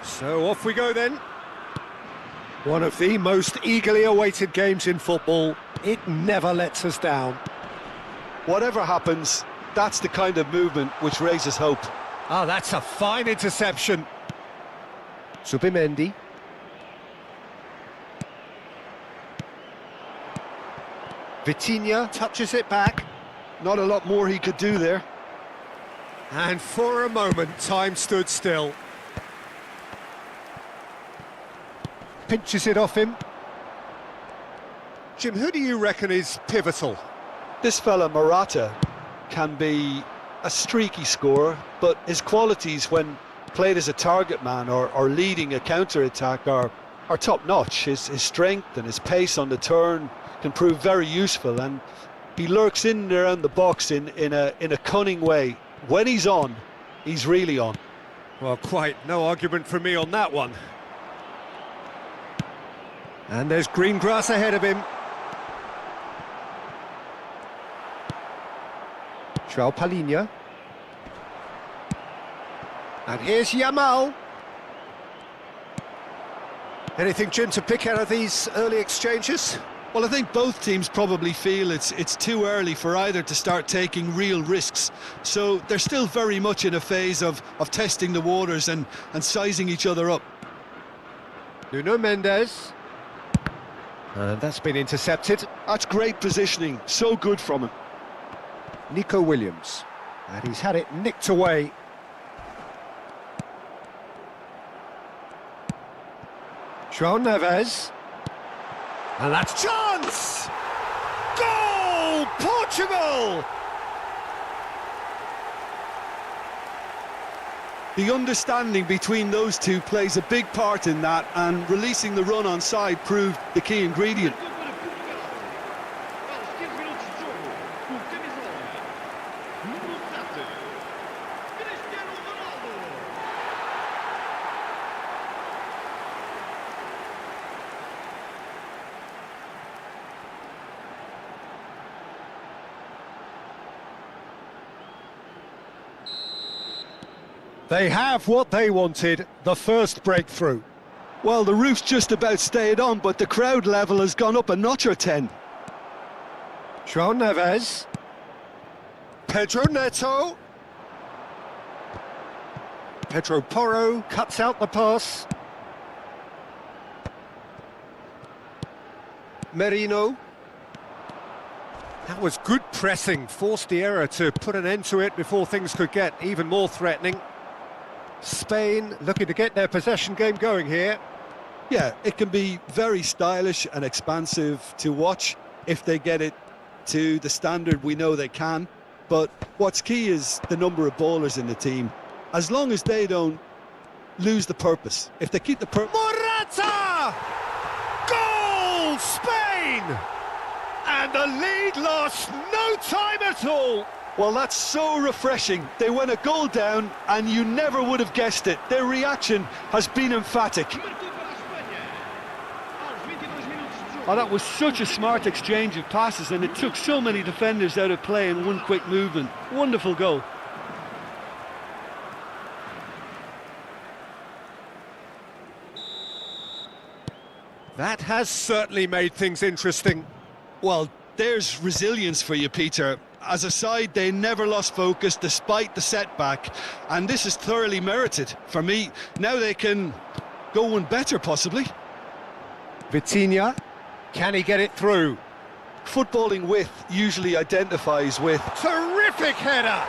So off we go then. One of the most eagerly awaited games in football. It never lets us down. Whatever happens, that's the kind of movement which raises hope. Ah, that's a fine interception. Subimendi. Vitinha touches it back. Not a lot more he could do there. And for a moment, time stood still. Pinches it off him. Jim, who do you reckon is pivotal? This fella, Morata, can be a streaky scorer, but his qualities when played as a target man or leading a counter-attack are top-notch. His strength and his pace on the turn can prove very useful, and he lurks in and around the box in a cunning way. When he's on, he's really on. Well, quite no argument from me on that one. And there's green grass ahead of him. João Palhinha. And here's Yamal. Anything, Jim, to pick out of these early exchanges? Well, I think both teams probably feel it's too early for either to start taking real risks. So they're still very much in a phase of testing the waters and sizing each other up. Nuno Mendes. And that's been intercepted. That's great positioning, so good from him. Nico Williams. And he's had it nicked away. João Neves. And that's chance! Goal! Portugal! The understanding between those two plays a big part in that, and releasing the run on side proved the key ingredient. They have what they wanted, the first breakthrough. Well, the roof's just about stayed on, but the crowd level has gone up a notch or 10. João Neves. Pedro Neto. Pedro Porro cuts out the pass. Merino. That was good pressing, forced the error to put an end to it before things could get even more threatening. Spain looking to get their possession game going here. Yeah, it can be very stylish and expansive to watch if they get it to the standard we know they can. But what's key is the number of ballers in the team. As long as they don't lose the purpose. If they keep the purpose... Morata! Goal! Spain! And the lead lost no time at all. Well, that's so refreshing. They went a goal down and you never would have guessed it. Their reaction has been emphatic. Oh, that was such a smart exchange of passes, and it took so many defenders out of play in one quick movement. Wonderful goal. That has certainly made things interesting. Well, there's resilience for you, Peter. As a side, they never lost focus despite the setback, and this is thoroughly merited. For me, now they can go one better, possibly. Vitinha, can he get it through? Footballing width usually identifies with... Terrific header!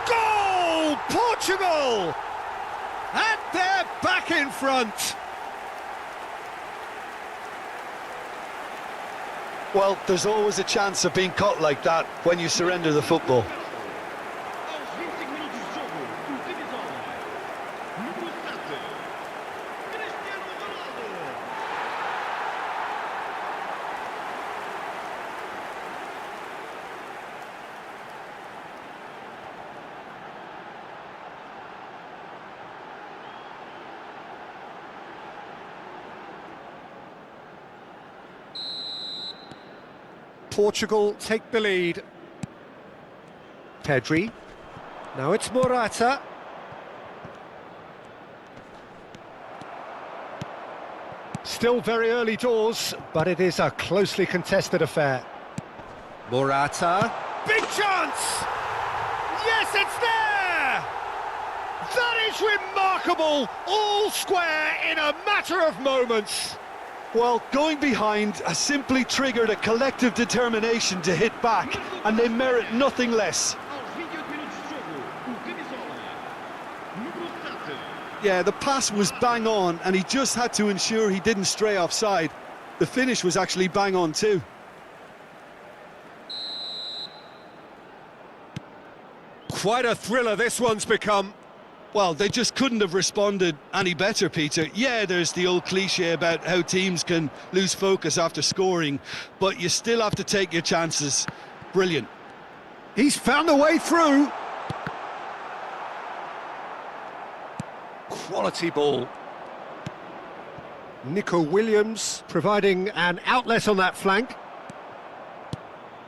Goal! Portugal! And they're back in front! Well, there's always a chance of being caught like that when you surrender the football. Portugal take the lead. Pedri. Now it's Morata. Still very early doors, but it is a closely contested affair. Morata. Big chance! Yes, it's there! That is remarkable! All square in a matter of moments. Well, going behind has simply triggered a collective determination to hit back, and they merit nothing less. Yeah, the pass was bang on, and he just had to ensure he didn't stray offside. The finish was actually bang on too. Quite a thriller this one's become. Well, they just couldn't have responded any better, Peter. Yeah, there's the old cliche about how teams can lose focus after scoring, but you still have to take your chances. Brilliant. He's found a way through. Quality ball. Nico Williams providing an outlet on that flank.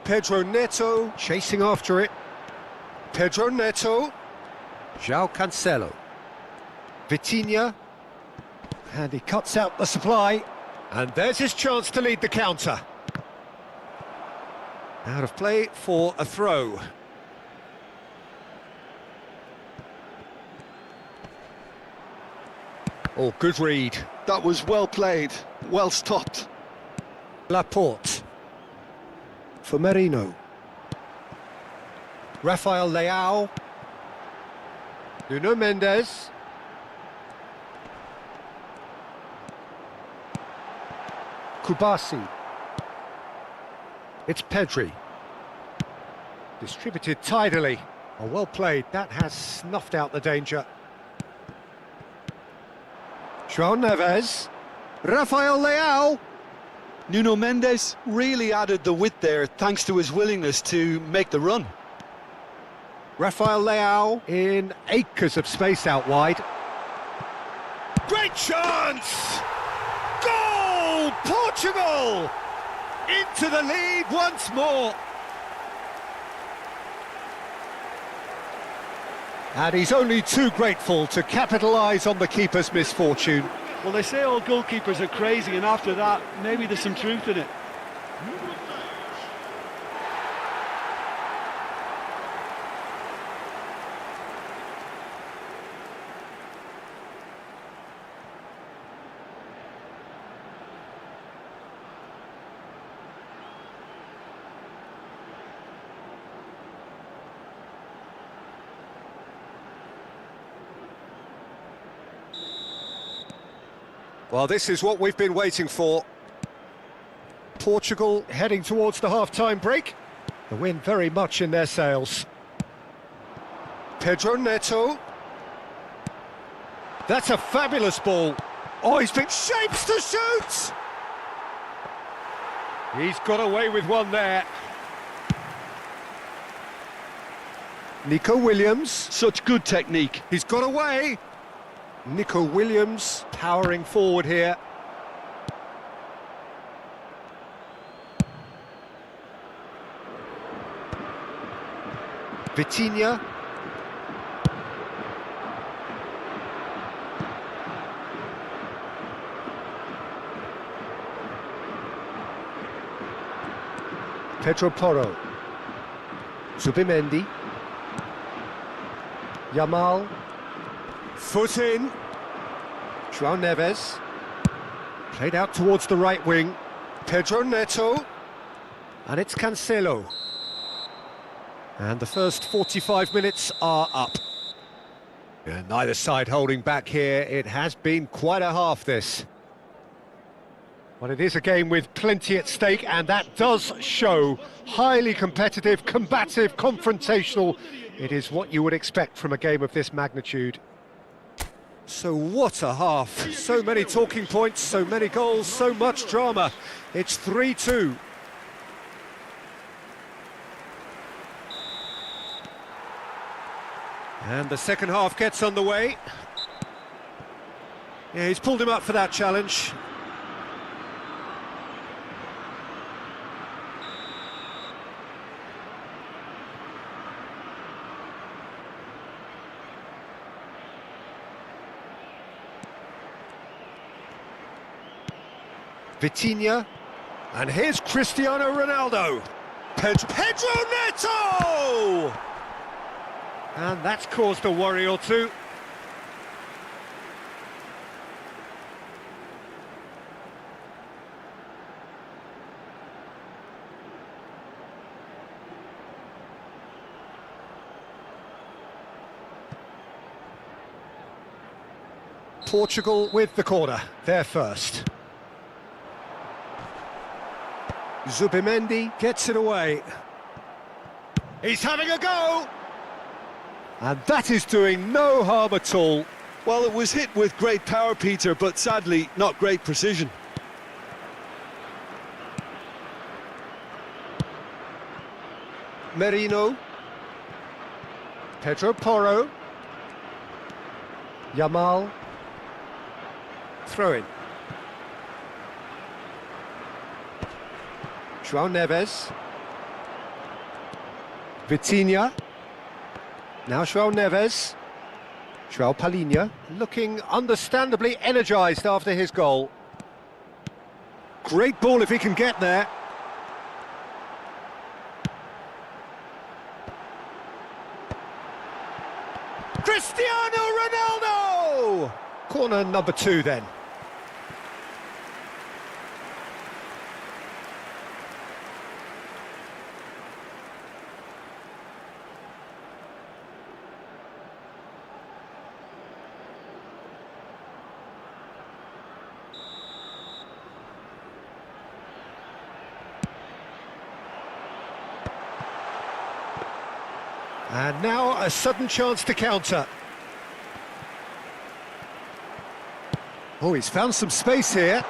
Pedro Neto chasing after it. Pedro Neto. João Cancelo. Vitinha. And he cuts out the supply. And there's his chance to lead the counter. Out of play for a throw. Oh, good read. That was well played, well stopped. Laporte. For Merino. Rafael Leao. Nuno Mendes. Kubasi. It's Pedri. Distributed tidily. Oh, well played. That has snuffed out the danger. João Neves. Rafael Leao. Nuno Mendes really added the width there thanks to his willingness to make the run. Rafael Leao in acres of space out wide. Great chance! Goal! Portugal! Into the lead once more. And he's only too grateful to capitalise on the keeper's misfortune. Well, they say all goalkeepers are crazy, and after that, maybe there's some truth in it. Well, this is what we've been waiting for. Portugal heading towards the half-time break. The wind very much in their sails. Pedro Neto. That's a fabulous ball. Oh, he's been shapes to shoot! He's got away with one there. Nico Williams. Such good technique. He's got away. Nico Williams powering forward here. Vitinha. Pedro Porro. Zubimendi. Yamal. Foot in. João Neves. Played out towards the right wing. Pedro Neto. And it's Cancelo. And the first 45 minutes are up. And neither side holding back here. It has been quite a half, this. Well, it is a game with plenty at stake, and that does show. Highly competitive, combative, confrontational. It is what you would expect from a game of this magnitude. So what a half. So many talking points, so many goals, so much drama. It's 3-2. And the second half gets underway. Yeah, he's pulled him up for that challenge. Vitinha. And here's Cristiano Ronaldo. Pedro Neto! And that's caused a worry or two. Portugal with the corner, they're first. Zubimendi gets it away. He's having a go! And that is doing no harm at all. Well, it was hit with great power, Peter, but sadly not great precision. Merino. Pedro Porro. Yamal. Throw in. João Neves. Vitinha. Now João Neves. João Palhinha, looking understandably energised after his goal. Great ball if he can get there. Cristiano Ronaldo! Corner number 2 then. And now a sudden chance to counter. Oh, he's found some space here.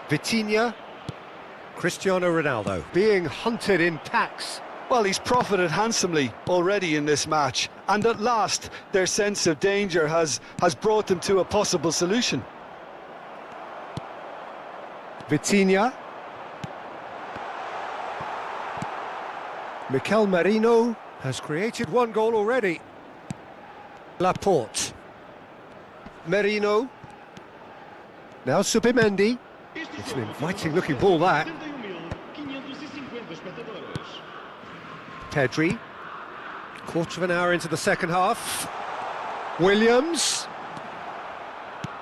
Vitinha. Cristiano Ronaldo being hunted in packs. Well, he's profited handsomely already in this match, and at last their sense of danger has brought them to a possible solution. Vitinha. Mikel Merino has created one goal already. Laporte. Merino. Now Zubimendi. It's an inviting looking ball, that. Pedri. Quarter of an hour into the second half. Williams.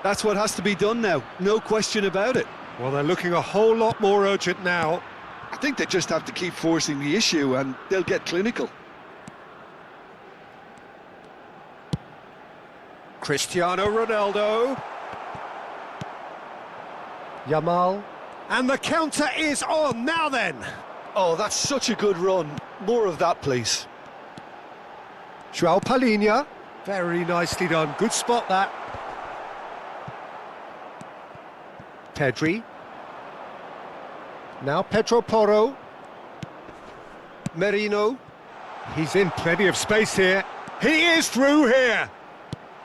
That's what has to be done now, no question about it. Well, they're looking a whole lot more urgent now. I think they just have to keep forcing the issue and they'll get clinical. Cristiano Ronaldo. Yamal. And the counter is on, now then. Oh, that's such a good run. More of that, please. João Palhinha. Very nicely done, good spot that. Pedri. Now Pedro Porro. Merino. He's in plenty of space here. He is through here.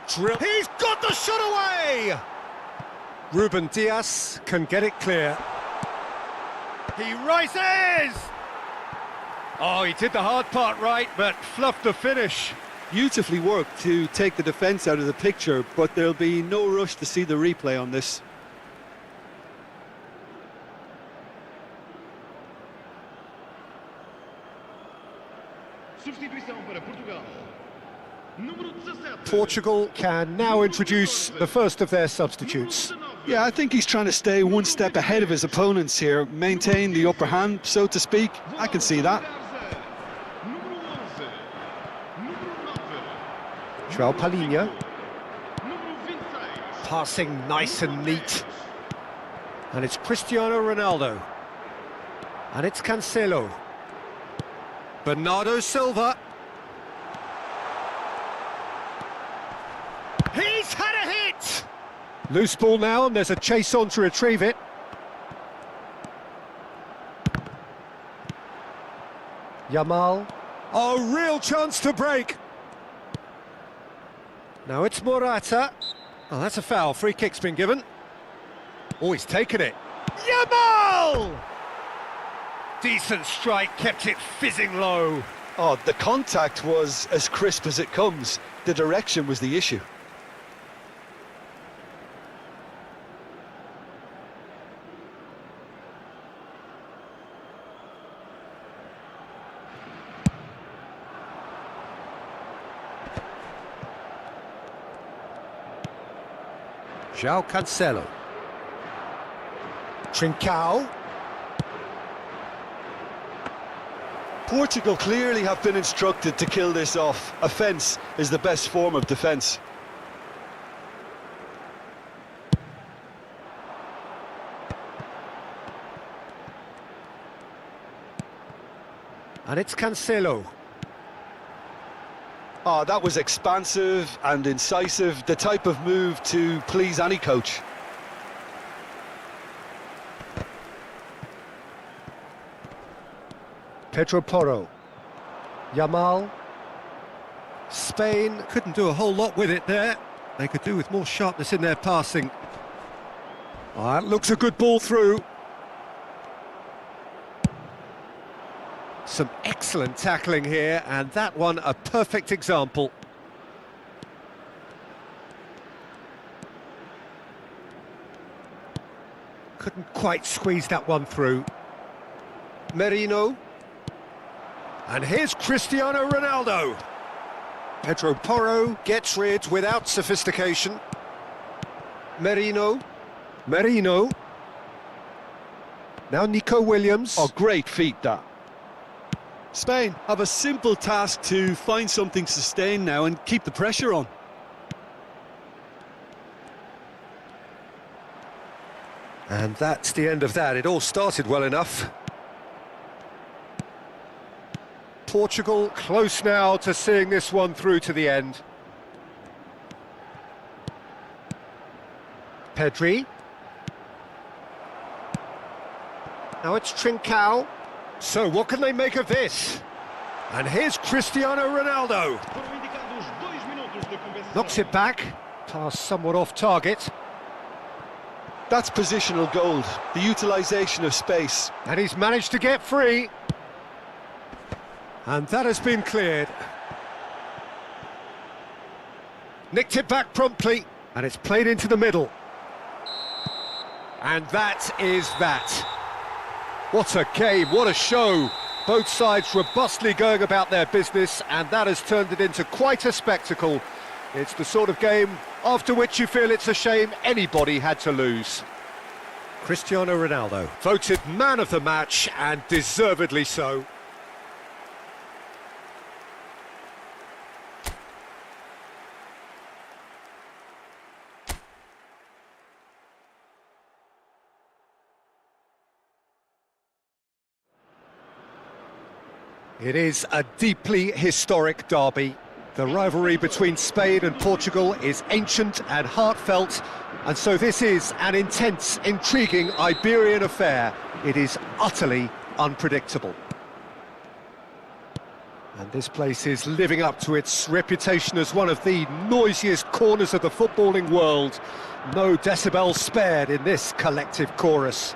He's got the shot away! Ruben Dias can get it clear. He rises! Oh, he did the hard part right, but fluffed the finish. Beautifully worked to take the defence out of the picture, but there'll be no rush to see the replay on this. Portugal can now introduce the first of their substitutes. Yeah, I think he's trying to stay one step ahead of his opponents here, maintain the upper hand, so to speak. I can see that. João Palhinha. Passing nice and neat. And it's Cristiano Ronaldo. And it's Cancelo. Bernardo Silva. He's had a hit! Loose ball now, and there's a chase on to retrieve it. Yamal. Oh, real chance to break. Now it's Morata. Oh, that's a foul. Free kick's been given. Oh, he's taken it. Yamal! Decent strike, kept it fizzing low. Oh, the contact was as crisp as it comes. The direction was the issue. João Cancelo. Trincao. Portugal clearly have been instructed to kill this off. Offence is the best form of defence. And it's Cancelo. Oh, that was expansive and incisive, the type of move to please any coach. Pedro Porro. Yamal. Spain couldn't do a whole lot with it there. They could do with more sharpness in their passing. Oh, that looks a good ball through. Some excellent tackling here, and that one a perfect example. Couldn't quite squeeze that one through. Merino. And here's Cristiano Ronaldo. Pedro Porro gets rid without sophistication. Merino. Merino. Now Nico Williams. Oh, great feat that. Spain have a simple task to find something sustained now and keep the pressure on. And that's the end of that. It all started well enough. Portugal close now to seeing this one through to the end. Pedri. Now it's Trincao. So what can they make of this? And here's Cristiano Ronaldo. Knocks it back. Pass somewhat off target. That's positional gold, the utilisation of space. And he's managed to get free. And that has been cleared. Nicked it back promptly, and it's played into the middle. And that is that. What a game, what a show. Both sides robustly going about their business, and that has turned it into quite a spectacle. It's the sort of game after which you feel it's a shame anybody had to lose. Cristiano Ronaldo, voted man of the match, and deservedly so. It is a deeply historic derby. The rivalry between Spain and Portugal is ancient and heartfelt, and so this is an intense, intriguing Iberian affair. It is utterly unpredictable. And this place is living up to its reputation as one of the noisiest corners of the footballing world. No decibels spared in this collective chorus.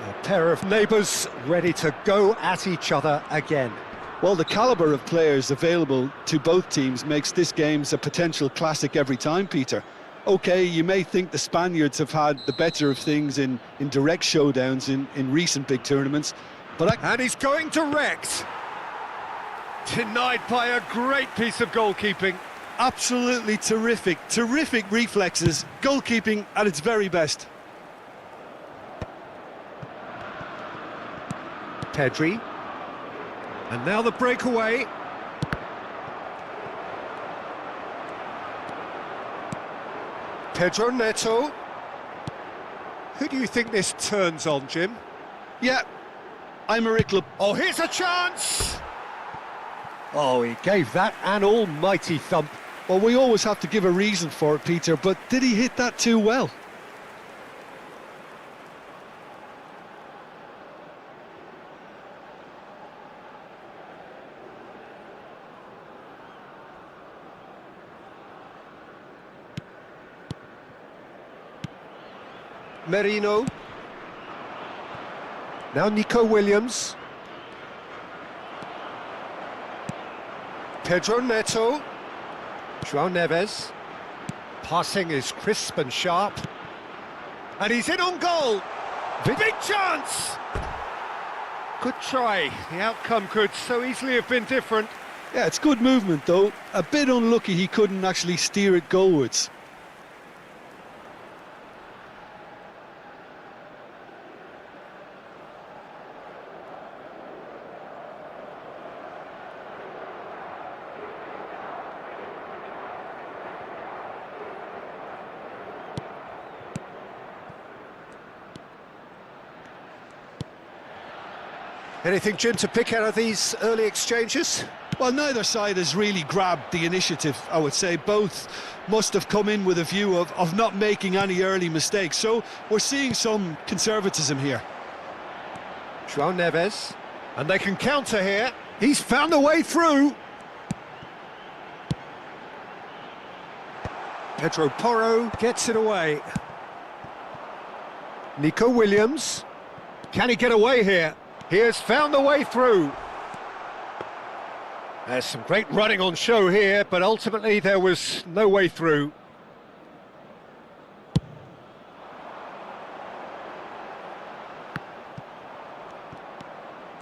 A pair of neighbours ready to go at each other again. Well, the calibre of players available to both teams makes this game a potential classic every time, Peter. OK, you may think the Spaniards have had the better of things in direct showdowns in recent big tournaments, but And he's going direct. Denied by a great piece of goalkeeping. absolutely terrific reflexes, goalkeeping at its very best. Pedri. And now the breakaway. Pedro Neto. Who do you think this turns on, Jim? Yeah, I'm a myclub. Oh, here's a chance! Oh, he gave that an almighty thump. Well, we always have to give a reason for it, Peter, but did he hit that too well? Merino. Now Nico Williams. Pedro Neto. João Neves. Passing is crisp and sharp. And he's in on goal. Big chance! Good try. The outcome could so easily have been different. Yeah, it's good movement though. A bit unlucky he couldn't actually steer it goalwards. Anything, Jim, to pick out of these early exchanges? Well, neither side has really grabbed the initiative, I would say. Both must have come in with a view of not making any early mistakes. So we're seeing some conservatism here. João Neves. And they can counter here. He's found a way through. Pedro Porro gets it away. Nico Williams. Can he get away here? He has found a way through. There's some great running on show here, but ultimately there was no way through.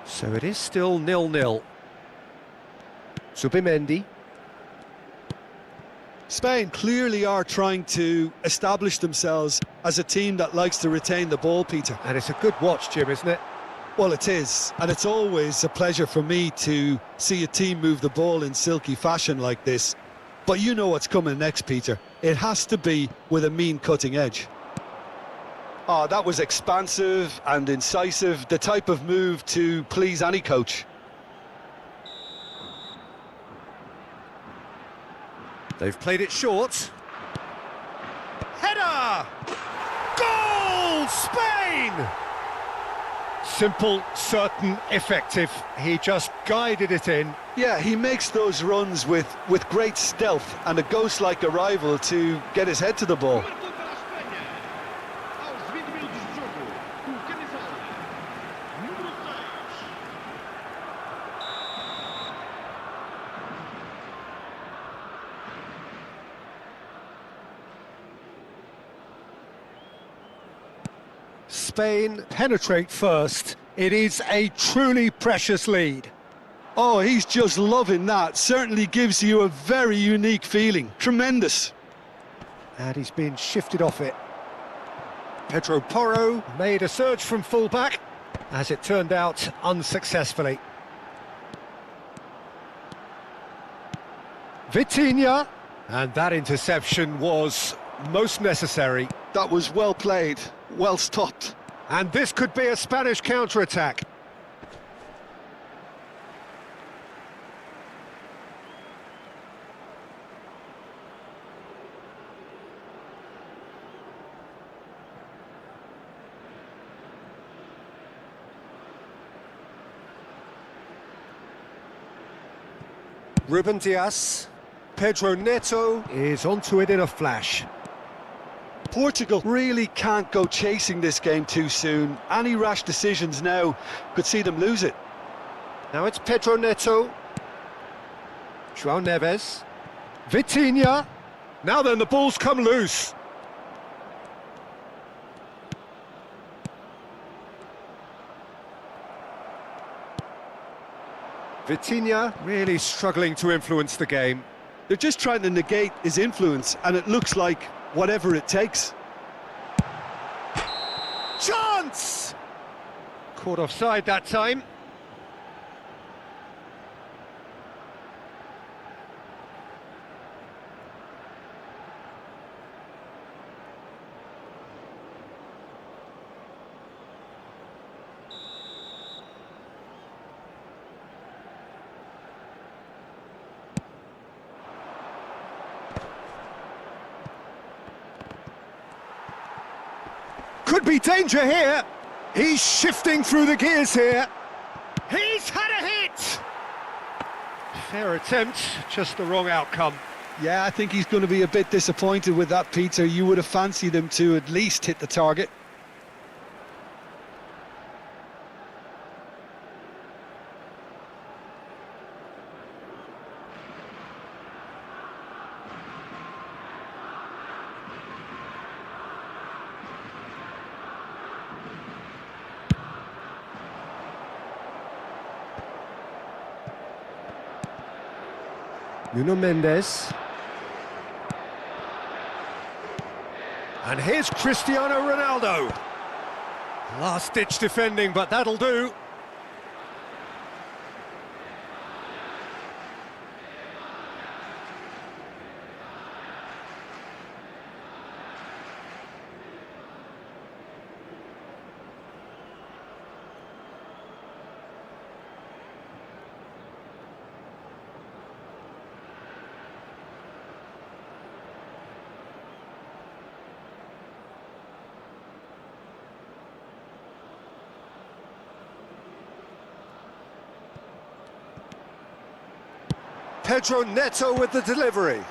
So it is still 0-0. Zubimendi. Spain clearly are trying to establish themselves as a team that likes to retain the ball, Peter. And it's a good watch, Jim, isn't it? Well, it is, and it's always a pleasure for me to see a team move the ball in silky fashion like this. But you know what's coming next, Peter. It has to be with a mean cutting edge. Oh, that was expansive and incisive, the type of move to please any coach. They've played it short. Header! Goal! Spain! Simple, certain, effective. He just guided it in. Yeah, he makes those runs with great stealth and a ghost-like arrival to get his head to the ball. Spain penetrate first. It is a truly precious lead. Oh, he's just loving that. Certainly gives you a very unique feeling. Tremendous. And he's been shifted off it. Pedro Porro made a surge from fullback, as it turned out unsuccessfully. Vitinha, and that interception was most necessary. That was well played, well stopped. And this could be a Spanish counter-attack. Ruben Dias. Pedro Neto is onto it in a flash. Portugal really can't go chasing this game too soon. Any rash decisions now could see them lose it. Now it's Pedro Neto. João Neves. Vitinha. Now then, the ball's come loose. Vitinha really struggling to influence the game. They're just trying to negate his influence, and it looks like whatever it takes. Chance! Caught offside that time. Could be danger here. He's shifting through the gears here. He's had a hit. Fair attempt, just the wrong outcome. Yeah, I think he's going to be a bit disappointed with that, Peter. You would have fancied him to at least hit the target. Nuno Mendes. And here's Cristiano Ronaldo. Last-ditch defending, but that'll do. Pedro Neto with the delivery.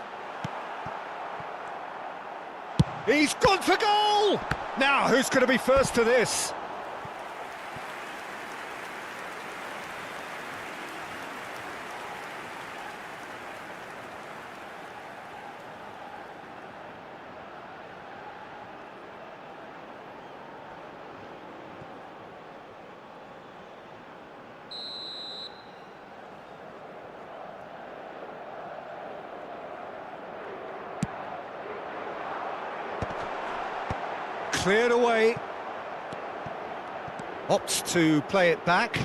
He's gone for goal! Now, who's going to be first to this? Cleared away. Opts to play it back.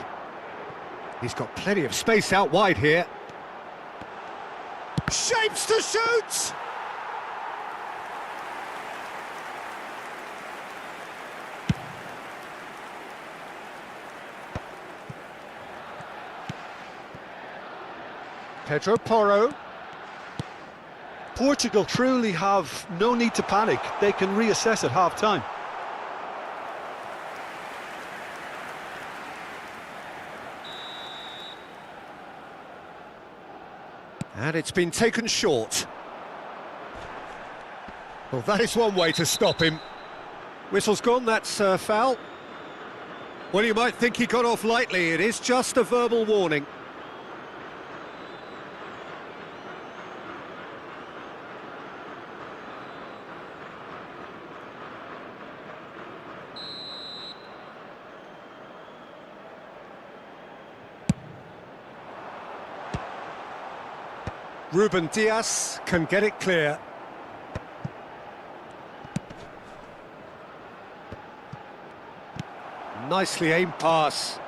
He's got plenty of space out wide here. Shapes to shoot! Pedro Porro. Portugal truly have no need to panic. They can reassess at half-time. And it's been taken short. Well, that is one way to stop him. Whistle's gone, that's a foul. Well, you might think he got off lightly. It is just a verbal warning. Ruben Dias can get it clear. Nicely aimed pass.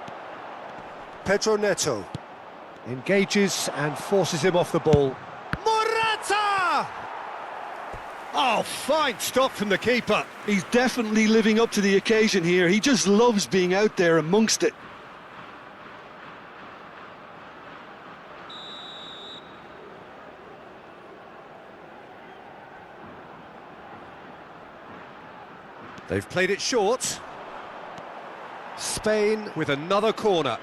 Pedro Neto engages and forces him off the ball. Morata! Oh, fine stop from the keeper. He's definitely living up to the occasion here. He just loves being out there amongst it. They've played it short. Spain with another corner.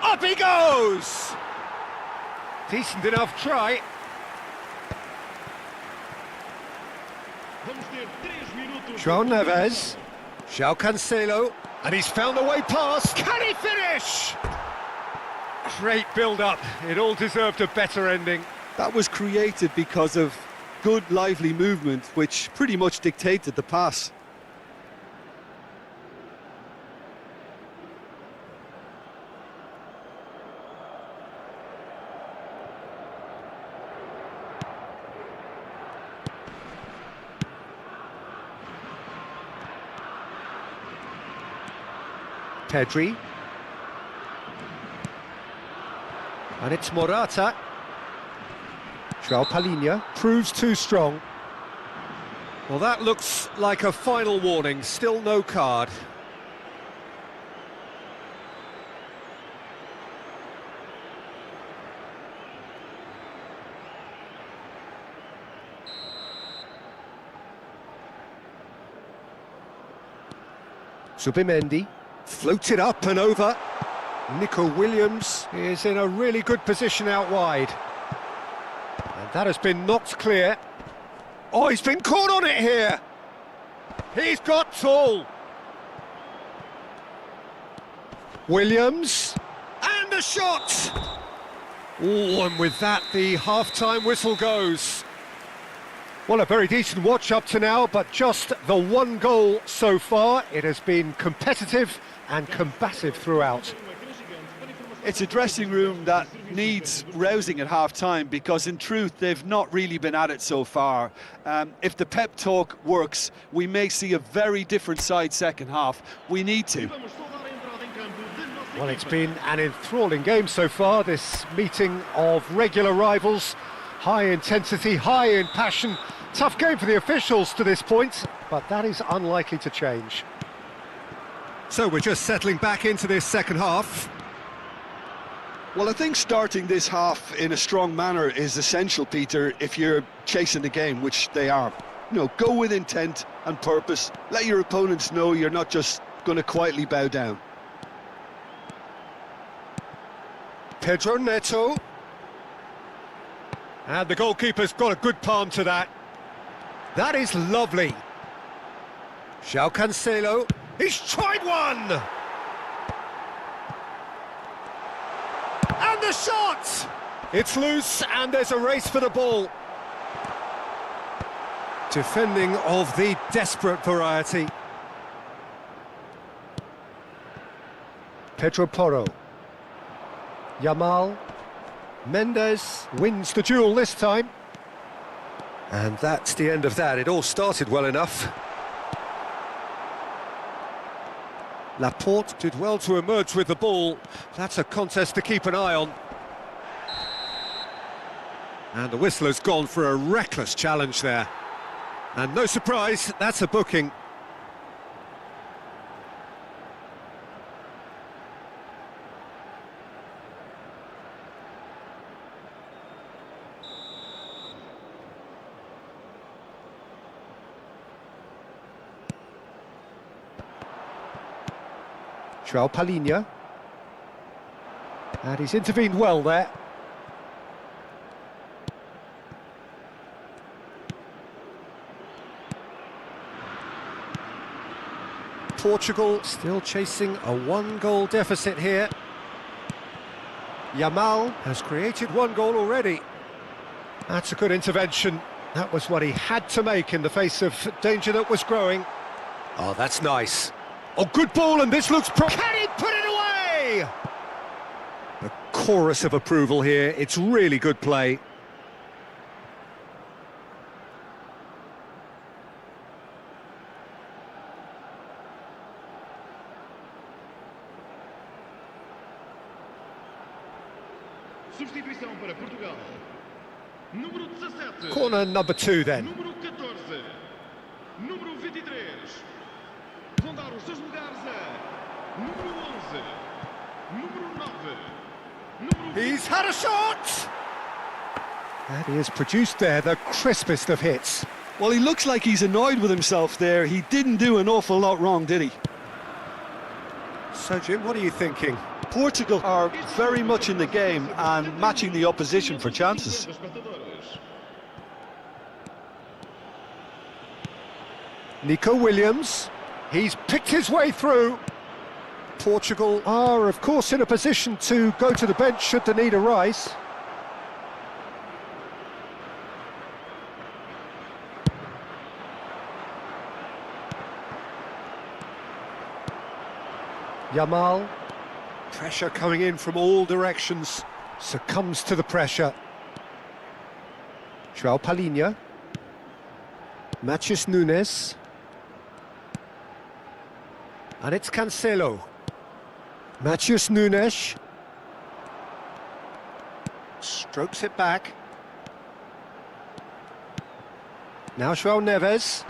Up he goes! Decent enough try. João Neves, João Cancelo, and he's found a way past. Can he finish? Great build-up. It all deserved a better ending. That was created because of good, lively movement, which pretty much dictated the pass. Pedri. And it's Morata. João Palhinha proves too strong. Well, that looks like a final warning. Still no card. Zubimendi. Floated up and over. Nico Williams is in a really good position out wide. And that has been knocked clear. Oh, he's been caught on it here. He's got tall. Williams. And a shot! Oh, and with that, the half-time whistle goes. Well, a very decent watch up to now, but just the one goal so far. It has been competitive and combative throughout. It's a dressing room that needs rousing at half-time because, in truth, they've not really been at it so far. If the pep talk works, we may see a very different side second half. We need to. Well, it's been an enthralling game so far, this meeting of regular rivals. High intensity, high in passion. Tough game for the officials to this point, but that is unlikely to change. So we're just settling back into this second half. Well, I think starting this half in a strong manner is essential, Peter, if you're chasing the game, which they are. You know, go with intent and purpose. Let your opponents know you're not just going to quietly bow down. Pedro Neto. And the goalkeeper's got a good palm to that. That is lovely. João Cancelo. He's tried one! And the shot! It's loose and there's a race for the ball. Defending of the desperate variety. Pedro Porro. Yamal. Mendes wins the duel this time. And that's the end of that. It all started well enough. Laporte did well to emerge with the ball. That's a contest to keep an eye on. And the whistle has gone for a reckless challenge there. And no surprise, that's a booking. João Palhinha. And he's intervened well there. Portugal still chasing a one-goal deficit here. Yamal has created one goal already. That's a good intervention. That was what he had to make in the face of danger that was growing. Oh, that's nice. Oh, good ball, and this looks Can he put it away? A chorus of approval here. It's really good play. Substituição para Portugal. Número 17. Corner number 2 then. Número 14. Número 23. Vão dar os seus lugares a número 11. Número 9. Número 20. He's had a shot! And he has produced there the crispest of hits. Well, he looks like he's annoyed with himself there. He didn't do an awful lot wrong, did he? So, Jim, what are you thinking? Portugal are very much in the game and matching the opposition for chances. Nico Williams, he's picked his way through. Portugal are, of course, in a position to go to the bench should the need arise. Yamal. Pressure coming in from all directions. Succumbs to the pressure. João Palhinha. Matheus Nunes. And it's Cancelo. Matheus Nunes. Strokes it back. Now João Neves.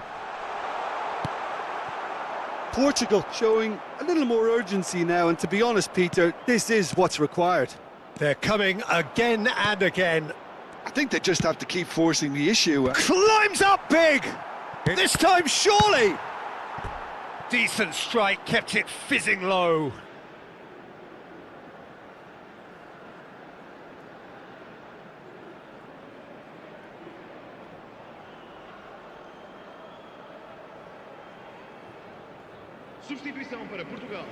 Portugal showing a little more urgency now, and to be honest, Peter, this is what's required. They're coming again and again. I think they just have to keep forcing the issue. Climbs up big! This time, surely! Decent strike, kept it fizzing low. Substituição para Portugal.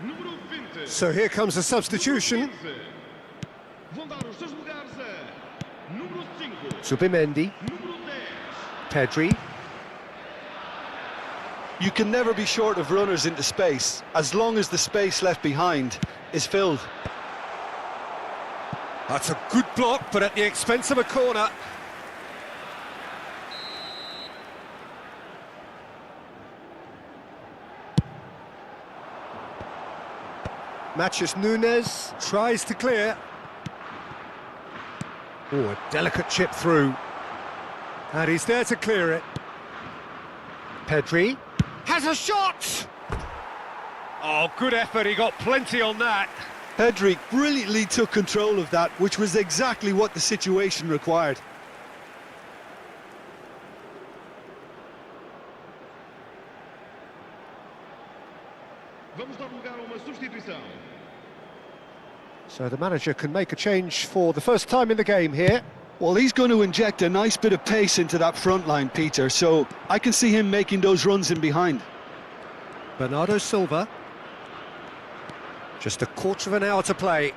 Número 20. So here comes a substitution. Vão dar os seus lugares a número 5, Zubimendi, número 10. Pedri. You can never be short of runners into space, as long as the space left behind is filled. That's a good block, but at the expense of a corner. Matheus Nunes tries to clear. Oh, a delicate chip through. And he's there to clear it. Pedri has a shot! Oh, good effort, he got plenty on that. Pedri brilliantly took control of that, which was exactly what the situation required. Vamos dar lugar a uma substituição. So the manager can make a change for the first time in the game here. Well, he's going to inject a nice bit of pace into that front line, Peter, so I can see him making those runs in behind. Bernardo Silva. Just a quarter of an hour to play.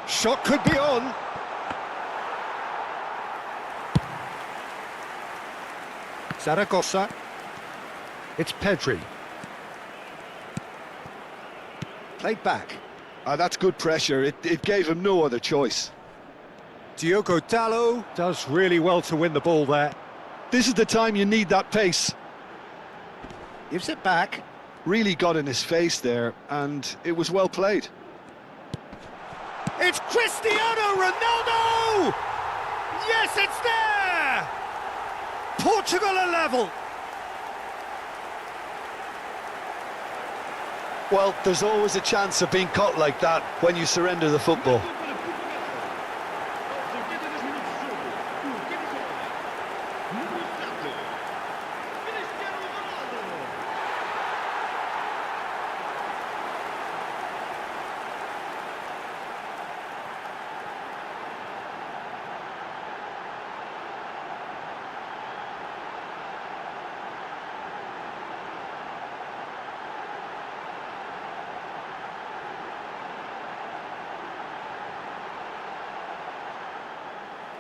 Shot could be on. Zaragoza. It's Pedri. Played back. That's good pressure. It gave him no other choice. Diogo Dalot does really well to win the ball there. This is the time you need that pace. Gives it back. Really got in his face there, and it was well played. It's Cristiano Ronaldo! Yes, it's there! Portugal are level. Well, there's always a chance of being caught like that when you surrender the football.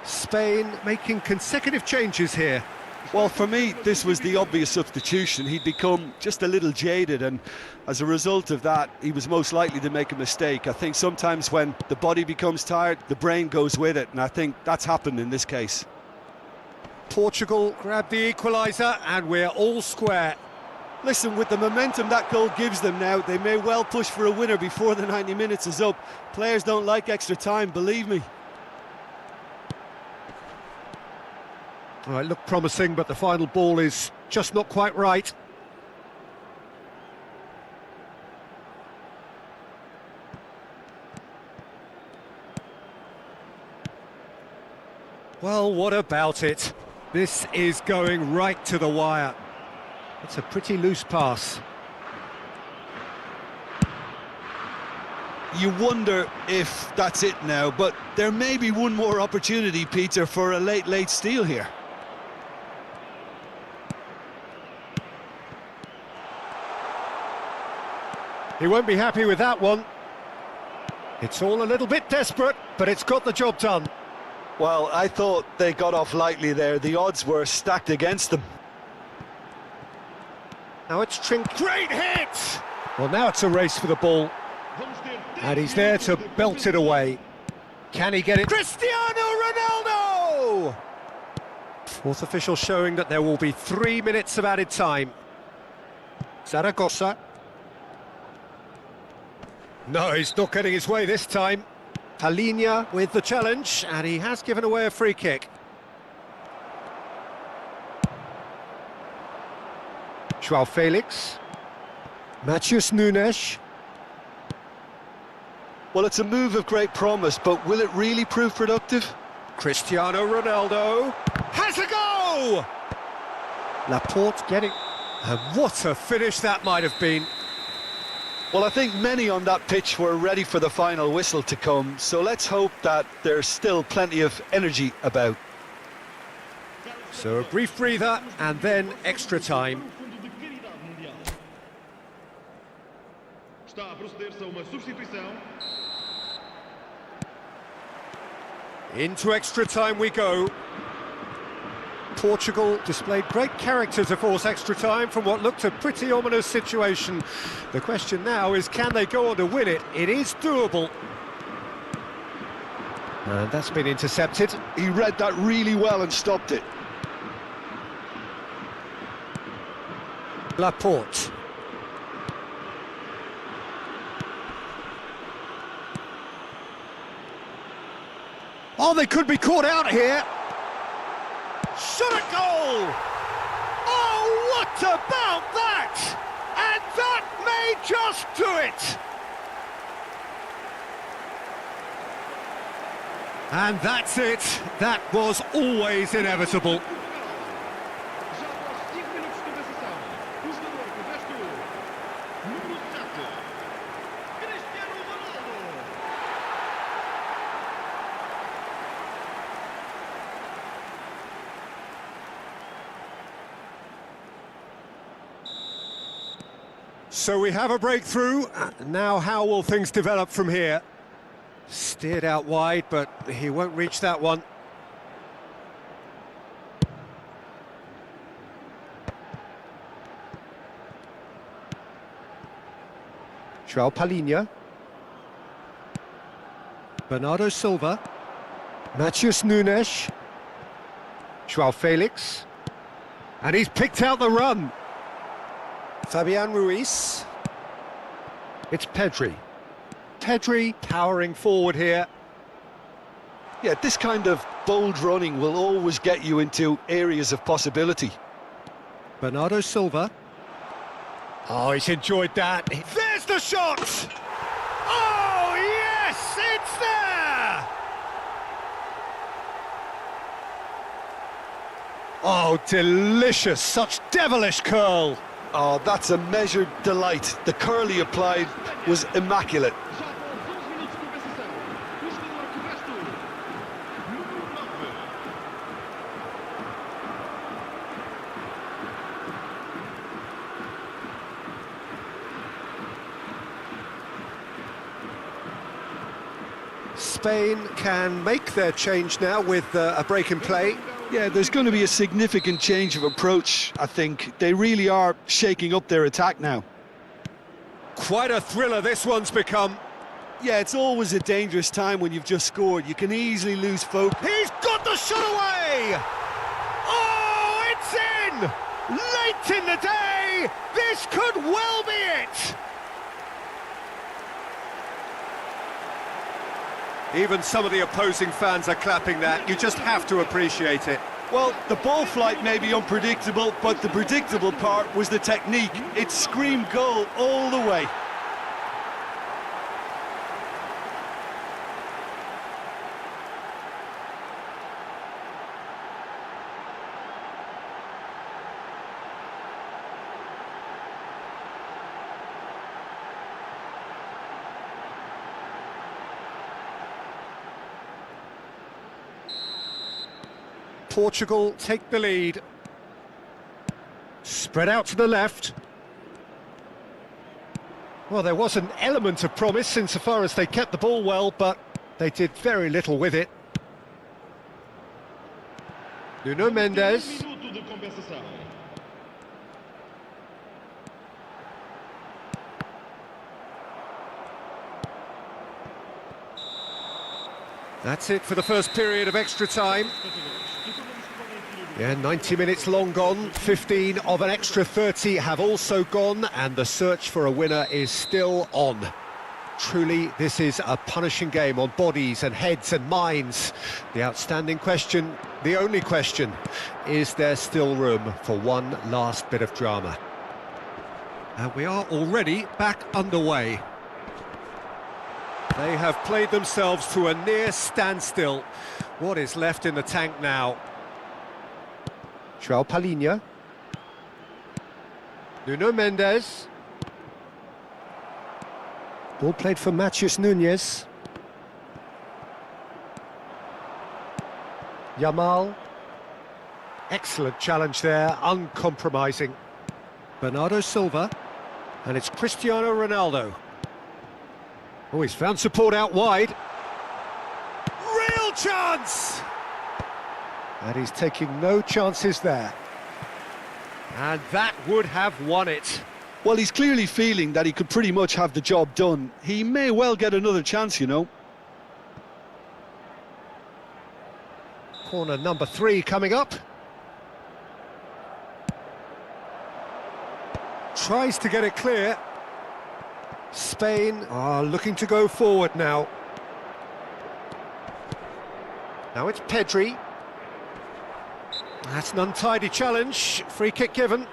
Spain making consecutive changes here. Well, for me, this was the obvious substitution. He'd become just a little jaded, and as a result of that, he was most likely to make a mistake. I think sometimes when the body becomes tired, the brain goes with it, and I think that's happened in this case. Portugal grab the equaliser, and we're all square. Listen, with the momentum that goal gives them now, they may well push for a winner before the 90 minutes is up. Players don't like extra time, believe me. Well, it looked promising, but the final ball is just not quite right. Well, what about it? This is going right to the wire. It's a pretty loose pass. You wonder if that's it now, but there may be one more opportunity, Peter, for a late steal here. He won't be happy with that one. It's all a little bit desperate, but it's got the job done. Well, I thought they got off lightly there. The odds were stacked against them. Now it's Trink. Great hit! Well, now it's a race for the ball. And he's there to belt it away. Can he get it? Cristiano Ronaldo! Fourth official showing that there will be 3 minutes of added time. Zaragoza. No, he's not getting his way this time. Palinha with the challenge, and he has given away a free kick. João Felix. Matheus Nunes. Well, it's a move of great promise, but will it really prove productive? Cristiano Ronaldo has a go! Laporte getting... And what a finish that might have been. Well, I think many on that pitch were ready for the final whistle to come, so let's hope that there's still plenty of energy about. So a brief breather and then extra time. Está a proceder-se a uma substituição. Into extra time we go. Portugal displayed great character to force extra time from what looked a pretty ominous situation. The question now is, can they go on to win it? It is doable. And that's been intercepted. He read that really well and stopped it. Laporte. Oh, they could be caught out here. Shot a goal! Oh, what about that? And that may just do it! And that's it. That was always inevitable. Já após 5 minutos de compensação, o jogador que veste o número 7, Cristiano Ronaldo. So we have a breakthrough. Now how will things develop from here? Steered out wide, but he won't reach that one. João Palhinha. Bernardo Silva. Matheus Nunes. João Felix. And he's picked out the run. Fabian Ruiz. It's Pedri. Pedri powering forward here. Yeah, this kind of bold running will always get you into areas of possibility. Bernardo Silva. Oh, he's enjoyed that. There's the shot! Oh, yes, it's there! Oh, delicious, such devilish curl. Oh, that's a measured delight. The curl he applied was immaculate. Já após 11 minutos de compensação, o jogador que veste o número 9. Spain can make their change now with a break in play. Yeah, there's going to be a significant change of approach, I think. They really are shaking up their attack now. Quite a thriller this one's become. Yeah, it's always a dangerous time when you've just scored. You can easily lose focus. He's got the shot away! Oh, it's in! Late in the day! This could well be it! Even some of the opposing fans are clapping that. You just have to appreciate it. Well, the ball flight may be unpredictable, but the predictable part was the technique. It screamed goal all the way. Portugal take the lead. Spread out to the left. Well, there was an element of promise insofar as they kept the ball well, but they did very little with it. Nuno Mendes. Minuto de compensação. That's it for the first period of extra time. Yeah, 90 minutes long gone, 15 of an extra 30 have also gone, and the search for a winner is still on. Truly, this is a punishing game on bodies and heads and minds. The outstanding question, the only question, is there still room for one last bit of drama? And we are already back underway. They have played themselves to a near standstill. What is left in the tank now? João Palhinha. Nuno Mendes. Ball played for Matheus Nunes. Yamal. Excellent challenge there, uncompromising. Bernardo Silva. And it's Cristiano Ronaldo. Oh, he's found support out wide. Real chance! And he's taking no chances there. And that would have won it. Well, he's clearly feeling that he could pretty much have the job done. He may well get another chance, you know. Corner number 3 coming up. Tries to get it clear. Spain are looking to go forward now. Now it's Pedri. That's an untidy challenge. Free kick given.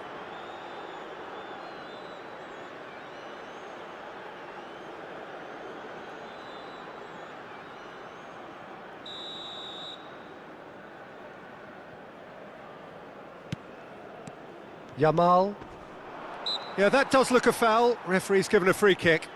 Yamal. Yeah, that does look a foul. Referee's given a free kick.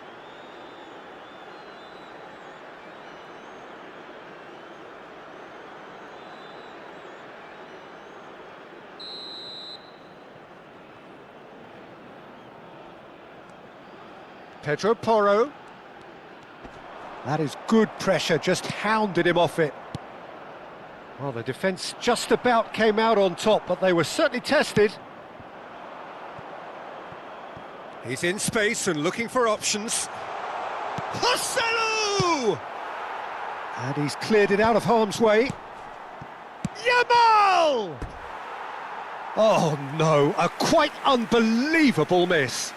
Pedro Porro. That is good pressure, just hounded him off it. Well, the defence just about came out on top, but they were certainly tested. He's in space and looking for options. Joselu! And he's cleared it out of harm's way. Yamal! Oh no, a quite unbelievable miss.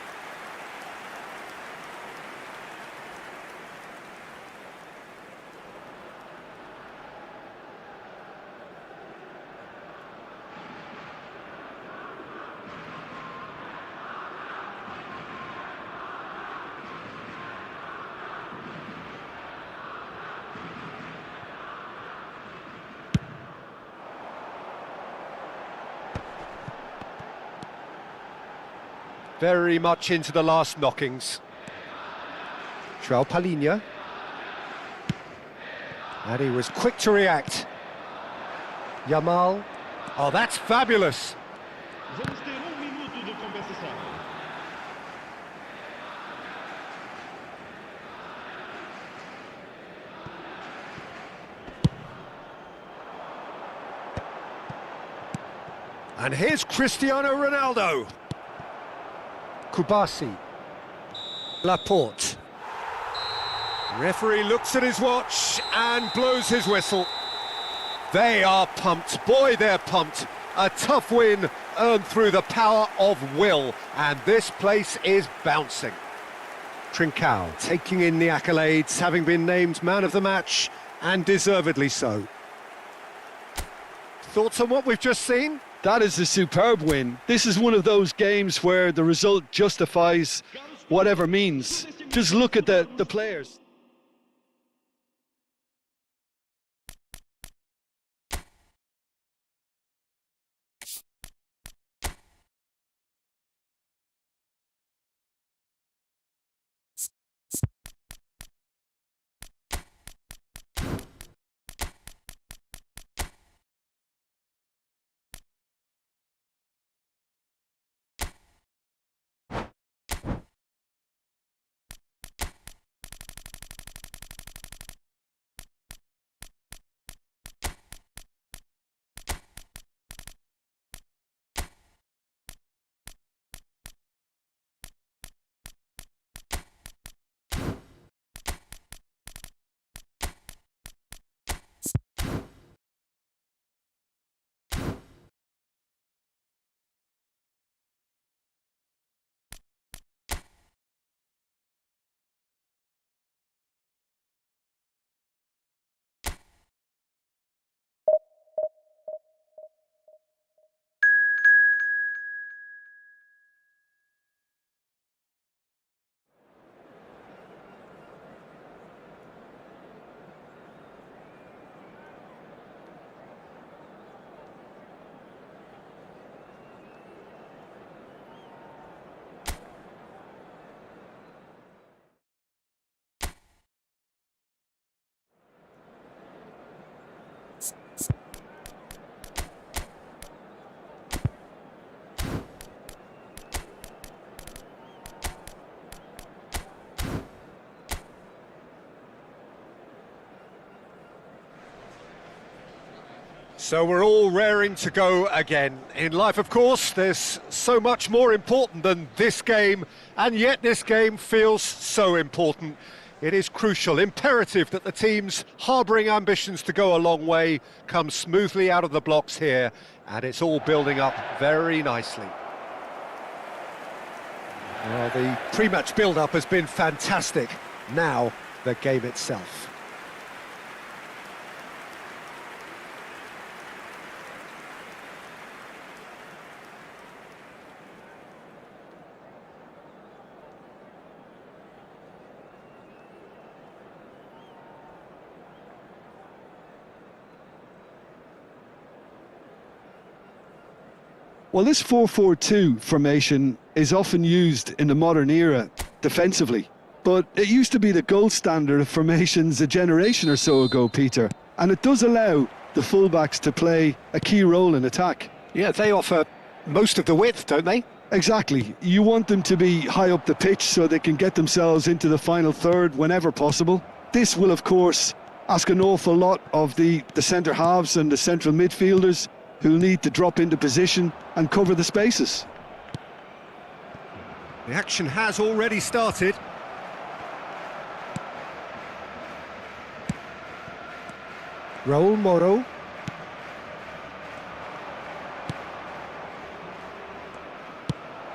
Very much into the last knockings. João Palhinha. And he was quick to react. Yamal. Oh, that's fabulous. Vamos ter minuto de compensação. And here's Cristiano Ronaldo. Kubasi. Laporte. Referee looks at his watch and blows his whistle. They are pumped. Boy, they're pumped. A tough win earned through the power of will, and this place is bouncing. Trincao taking in the accolades, having been named man of the match, and deservedly so. Thoughts on what we've just seen? That is a superb win. This is one of those games where the result justifies whatever means. Just look at the players. So we're all raring to go again. In life, of course, there's so much more important than this game, and yet this game feels so important. It is crucial, imperative that the teams harbouring ambitions to go a long way come smoothly out of the blocks here, and it's all building up very nicely. Well, the pre-match build-up has been fantastic. Now, the game itself. Well, this 4-4-2 formation is often used in the modern era defensively, but it used to be the gold standard of formations a generation or so ago, Peter, and it does allow the fullbacks to play a key role in attack. Yeah, they offer most of the width, don't they? Exactly. You want them to be high up the pitch so they can get themselves into the final third whenever possible. This will, of course, ask an awful lot of the centre halves and the central midfielders, who'll need to drop into position and cover the spaces. The action has already started. Raul Moro.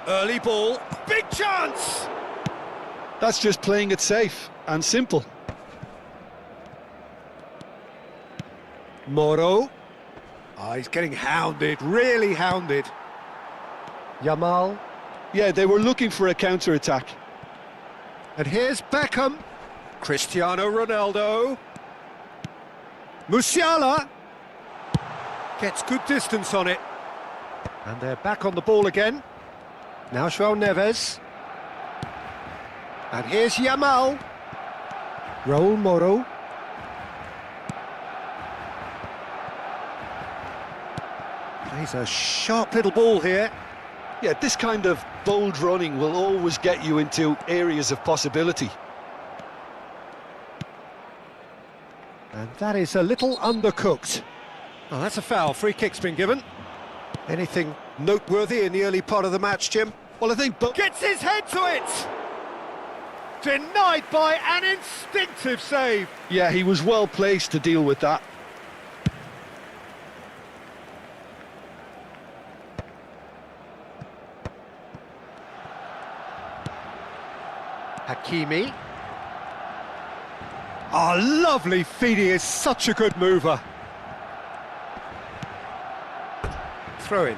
Early ball. Big chance! That's just playing it safe and simple. Moro. Oh, he's getting hounded, really hounded. Yamal. Yeah, they were looking for a counter-attack. And here's Beckham. Cristiano Ronaldo. Musiala. Gets good distance on it. And they're back on the ball again. Now João Neves. And here's Yamal. Raul Moro. Plays a sharp little ball here. Yeah, this kind of bold running will always get you into areas of possibility. And that is a little undercooked. Oh, that's a foul. Free kick's been given. Anything noteworthy in the early part of the match, Jim? Well, I think... Gets his head to it! Denied by an instinctive save. Yeah, he was well placed to deal with that. Hakimi. Oh, lovely feed. He is such a good mover. Throw in.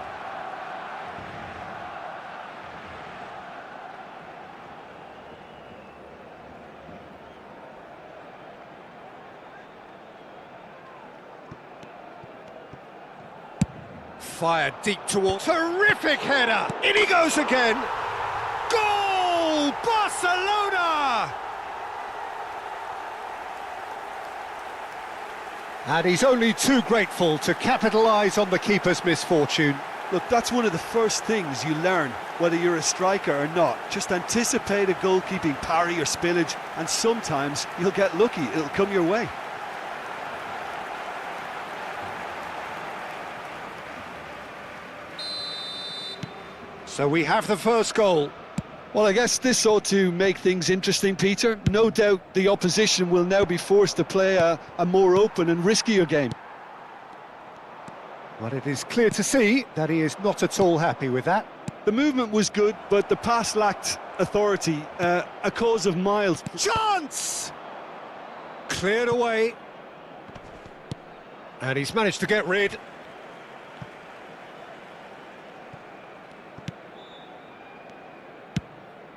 Fired deep towards... Terrific header! In he goes again! Goal! Barcelona! And he's only too grateful to capitalise on the keeper's misfortune. Look, that's one of the first things you learn, whether you're a striker or not. Just anticipate a goalkeeping parry or spillage, and sometimes you'll get lucky, it'll come your way. So we have the first goal. Well, I guess this ought to make things interesting, Peter. No doubt the opposition will now be forced to play a more open and riskier game. But it is clear to see that he is not at all happy with that. The movement was good, but the pass lacked authority, a cause of mild... Chance! Cleared away. And he's managed to get rid.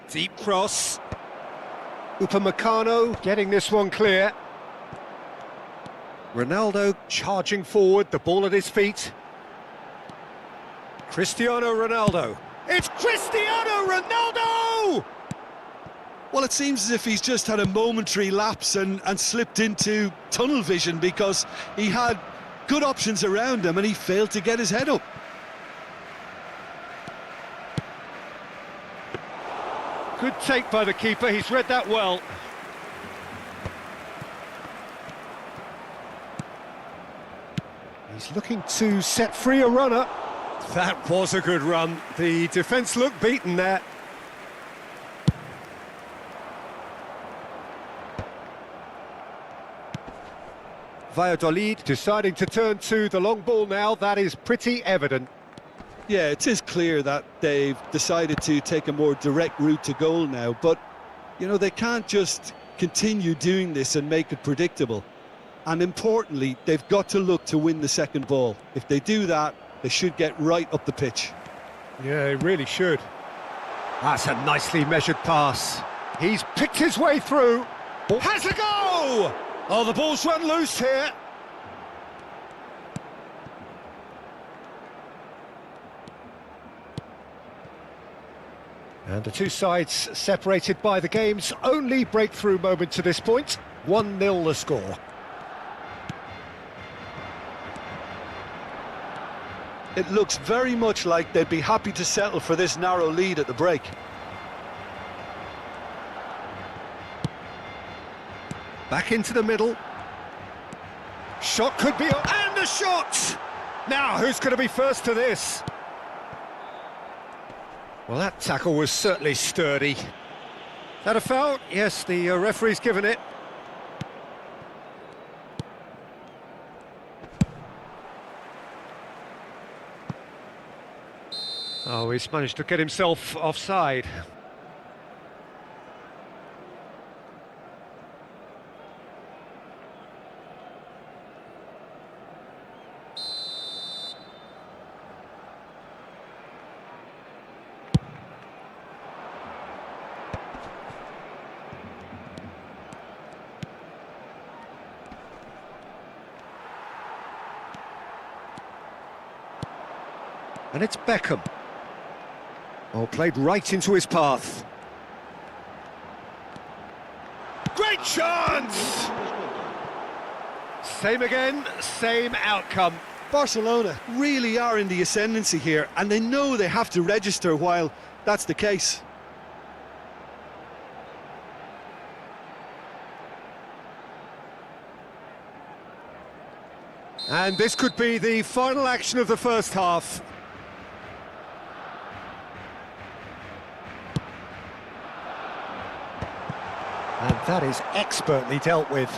Deep cross. Upamecano getting this one clear. Ronaldo charging forward, the ball at his feet. Cristiano Ronaldo. It's Cristiano Ronaldo! Well, it seems as if he's just had a momentary lapse and slipped into tunnel vision, because he had good options around him and he failed to get his head up. Good take by the keeper, he's read that well. He's He's looking to set free a runner. That was a good run. The defence looked beaten there. Valladolid deciding to turn to the long ball now. That is pretty evident. Yeah, it is clear that they've decided to take a more direct route to goal now, but, you know, they can't just continue doing this and make it predictable. And importantly, they've got to look to win the second ball. If they do that, they should get right up the pitch. Yeah, they really should. That's a nicely measured pass. He's picked his way through. Has a go! Oh, the ball's run loose here. And the two sides separated by the game's only breakthrough moment to this point. 1-0 the score. It looks very much like they'd be happy to settle for this narrow lead at the break. Back into the middle. Shot could be... And a shot! Now, who's going to be first to this? Well, that tackle was certainly sturdy. Is that a foul? Yes, the referee's given it. Oh, he's managed to get himself offside. And it's Beckham. Oh, played right into his path. Great chance! Same again, same outcome. Barcelona really are in the ascendancy here, and they know they have to register while that's the case. And this could be the final action of the first half. And that is expertly dealt with.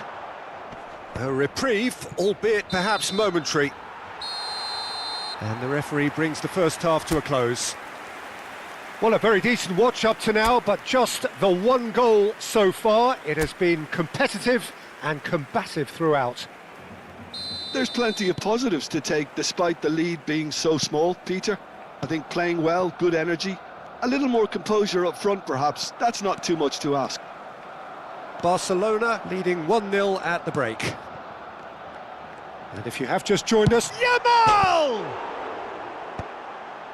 A reprieve, albeit perhaps momentary. And the referee brings the first half to a close. Well, a very decent watch up to now, but just the one goal so far. It has been competitive and combative throughout. There's plenty of positives to take despite the lead being so small, Peter. I think playing well, good energy, a little more composure up front perhaps. That's not too much to ask. Barcelona leading 1-0 at the break. And if you have just joined us, Yamal!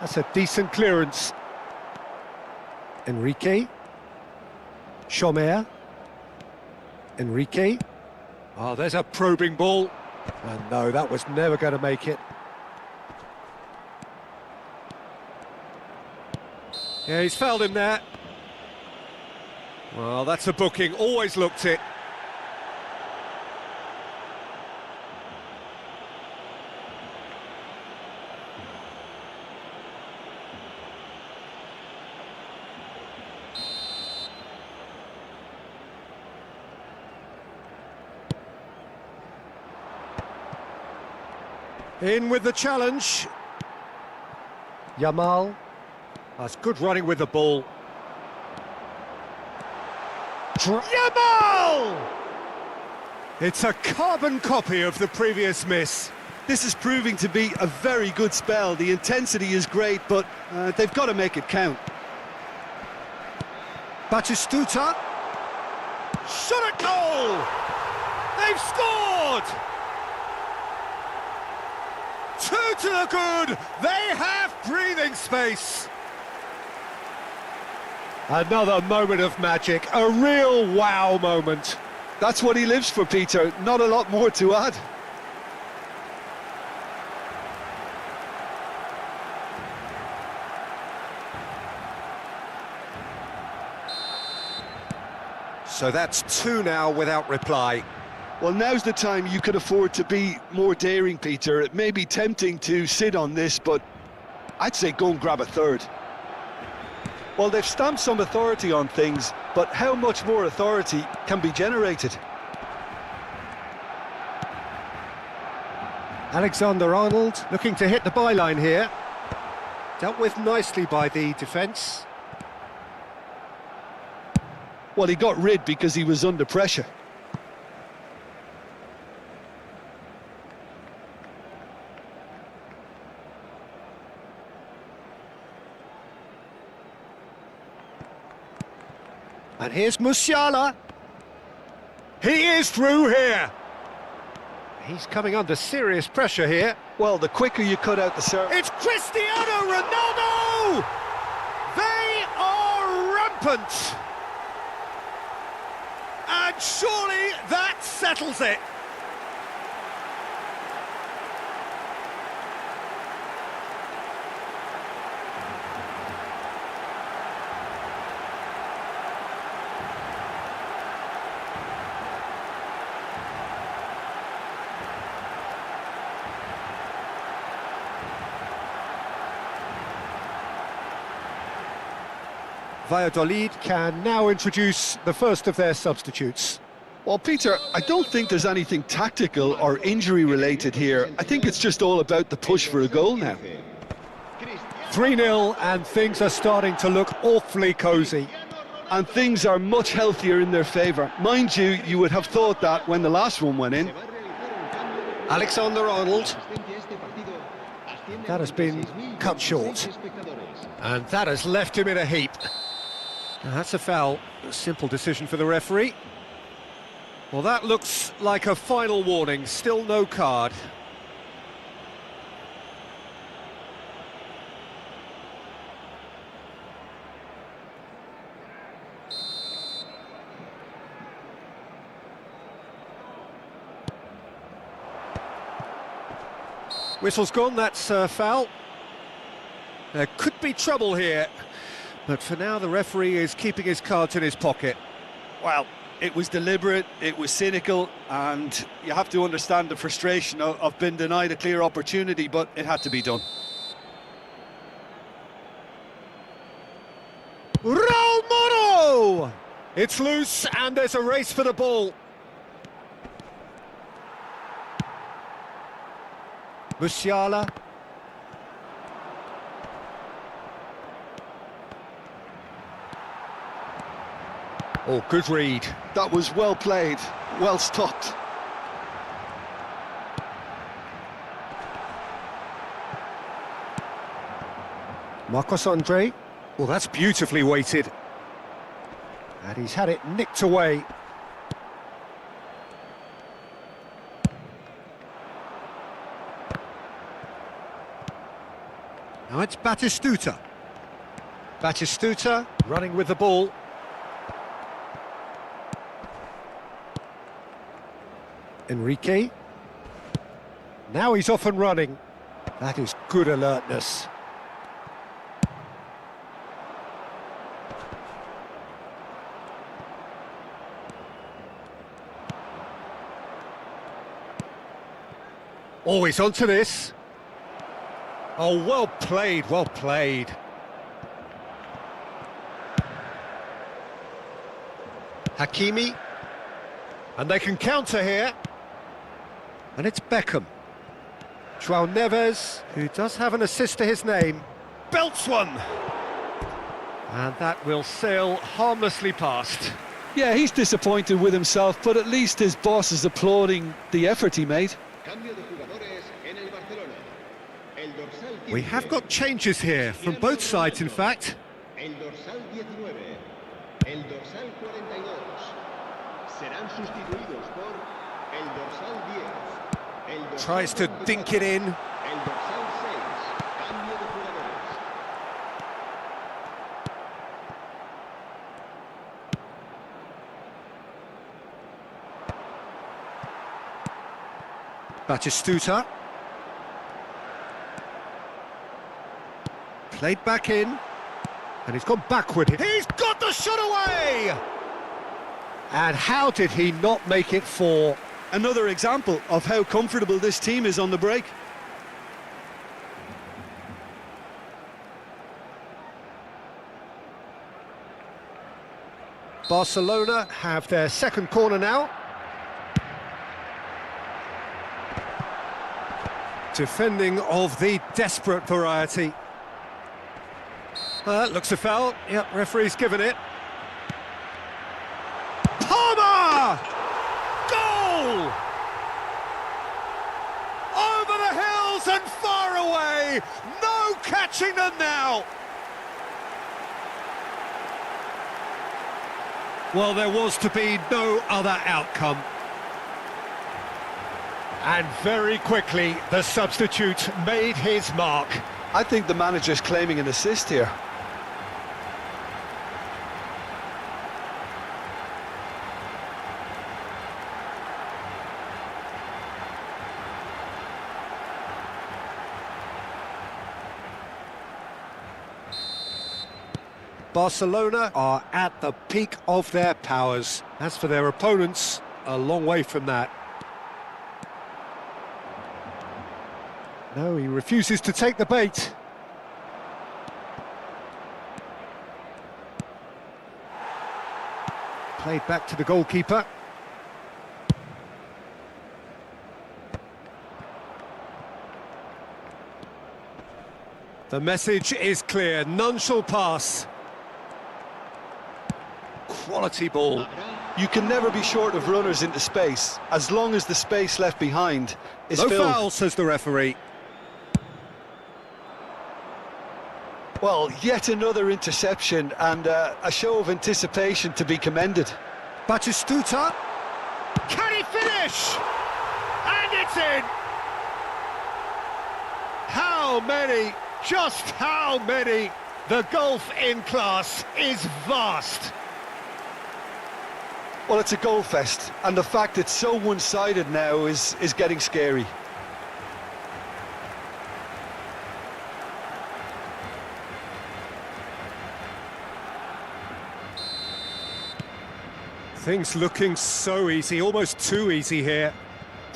That's a decent clearance. Enrique. Chomer. Enrique. Oh, there's a probing ball. And no, that was never going to make it. Yeah, he's fouled him there. Well, that's a booking, always looked it. In with the challenge. Yamal. That's good running with the ball. Yamal! It's a carbon copy of the previous miss. This is proving to be a very good spell. The intensity is great, but they've got to make it count. Batistuta. Shot at goal! They've scored! 2 to the good! They have breathing space! Another moment of magic, a real wow moment. That's what he lives for, Peter. Not a lot more to add. So that's 2 now without reply. Well, now's the time you could afford to be more daring, Peter. It may be tempting to sit on this, but I'd say go and grab a third. Well, they've stamped some authority on things, but how much more authority can be generated? Alexander-Arnold looking to hit the byline here. Dealt with nicely by the defence. Well, he got rid because he was under pressure. And here's Musiala. He is through here. He's coming under serious pressure here. Well, the quicker you cut out the serve... It's Cristiano Ronaldo! They are rampant! And surely that settles it. Valladolid can now introduce the first of their substitutes. Well, Peter, I don't think there's anything tactical or injury-related here. I think it's just all about the push for a goal now. 3-0 and things are starting to look awfully cosy. And things are much healthier in their favour. Mind you, you would have thought that when the last one went in. Alexander-Arnold. That has been cut short. And that has left him in a heap. Now, that's a foul. A simple decision for the referee. Well, that looks like a final warning. Still no card. Whistle's gone, that's a foul. There could be trouble here, but for now the referee is keeping his cards in his pocket. Well, it was deliberate, it was cynical, and you have to understand the frustration of being denied a clear opportunity, but it had to be done. Raul Moro! It's loose and there's a race for the ball. Musiala. Oh, good read. That was well played, well stopped. Marcos Andre. Well, that's beautifully weighted. And he's had it nicked away. Now it's Batistuta. Batistuta running with the ball. Enrique. Now he's off and running. That is good alertness. Always onto this. Oh, well played, well played. Hakimi. And they can counter here. And it's Beckham. João Neves, who does have an assist to his name, belts one. And that will sail harmlessly past. Yeah, he's disappointed with himself, but at least his boss is applauding the effort he made. We have got changes here, from both sides in fact. Tries to dink it in. Batistuta. Played back in. And he's gone backward. He's got the shot away! And how did he not make it 4? another example of how comfortable this team is on the break. Barcelona have their second corner now. Defending of the desperate variety. Looks a foul. Yep, referee's given it. Palmer! Goal! Over the hills and far away! No catching them now! Well, there was to be no other outcome. And very quickly, the substitute made his mark. I think the manager's claiming an assist here. Barcelona are at the peak of their powers. As for their opponents, a long way from that. No, he refuses to take the bait. Played back to the goalkeeper. The message is clear, none shall pass. Quality ball. You can never be short of runners into space, as long as the space left behind is No filled. foul, says the referee. Well, yet another interception and a show of anticipation to be commended. Batistuta. Can he finish? And it's in! How many? Just how many? The gulf in class is vast. Well, it's a goal fest, and the fact it's so one-sided now is getting scary. Things looking so easy, almost too easy here.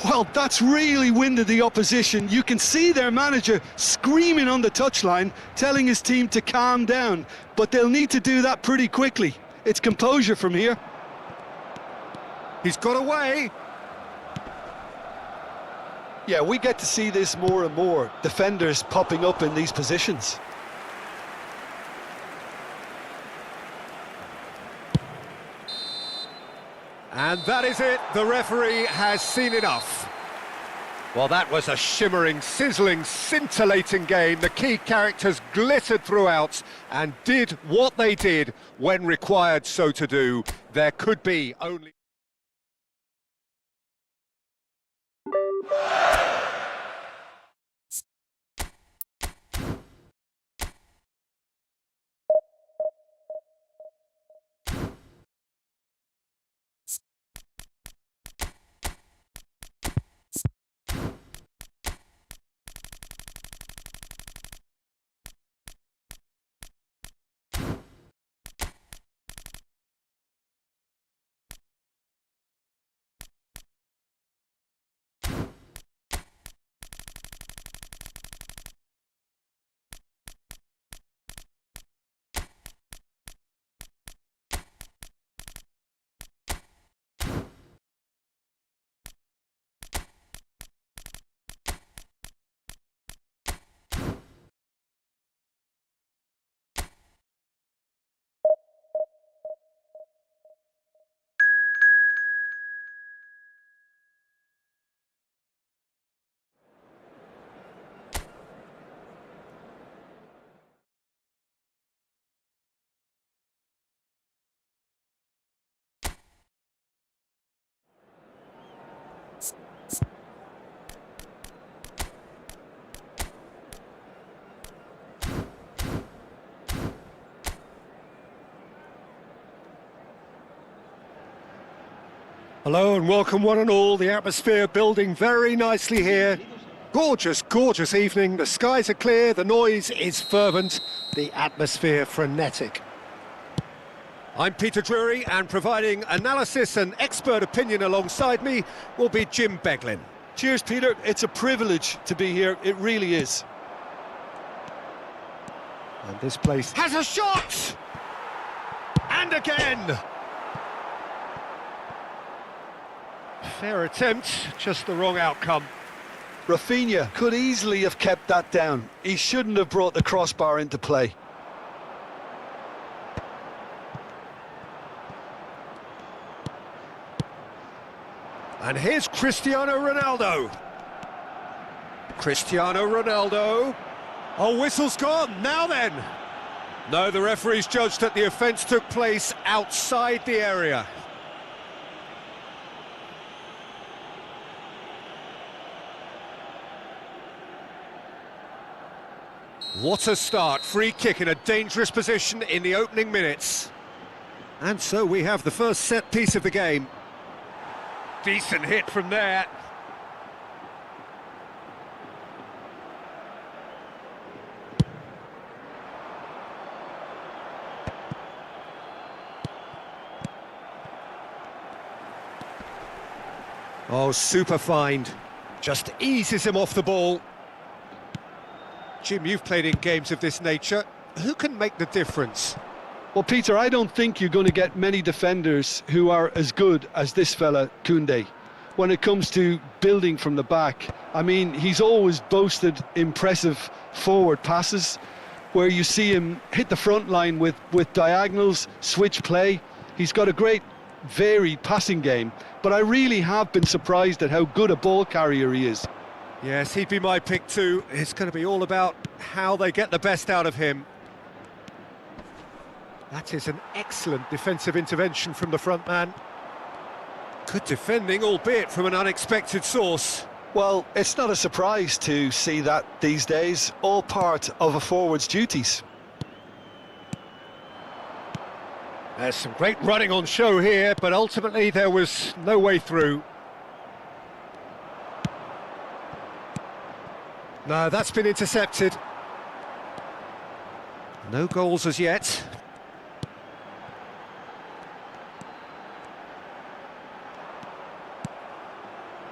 Well, that's really winded the opposition. You can see their manager screaming on the touchline, telling his team to calm down, but they'll need to do that pretty quickly. It's composure from here. He's got away. Yeah, we get to see this more and more. Defenders popping up in these positions. And that is it. The referee has seen enough. Well, that was a shimmering, sizzling, scintillating game. The key characters glittered throughout and did what they did when required so to do. There could be only... Hello and welcome one and all. The atmosphere building very nicely here. Gorgeous, gorgeous evening. The skies are clear, the noise is fervent, the atmosphere frenetic. I'm Peter Drury, and providing analysis and expert opinion alongside me will be Jim Beglin. Cheers, Peter. It's a privilege to be here. It really is. And this place has a shot! And again! Fair attempt, just the wrong outcome. Rafinha could easily have kept that down. He shouldn't have brought the crossbar into play. And here's Cristiano Ronaldo. Cristiano Ronaldo. Oh, whistle's gone, now then. No, the referee's judged that the offence took place outside the area. What a start, free kick in a dangerous position in the opening minutes. And so we have the first set piece of the game. Decent hit from there. Oh, super find. Just eases him off the ball. Jim, you've played in games of this nature. Who can make the difference? Well, Peter, I don't think you're going to get many defenders who are as good as this fella, Koundé. When it comes to building from the back, I mean, he's always boasted impressive forward passes where you see him hit the front line with diagonals, switch play. He's got a great varied passing game, but I really have been surprised at how good a ball carrier he is. Yes, he'd be my pick too. It's going to be all about how they get the best out of him. That is an excellent defensive intervention from the front man. Good defending, albeit from an unexpected source. Well, it's not a surprise to see that these days, all part of a forward's duties. There's some great running on show here, but ultimately there was no way through. No, that's been intercepted. No goals as yet.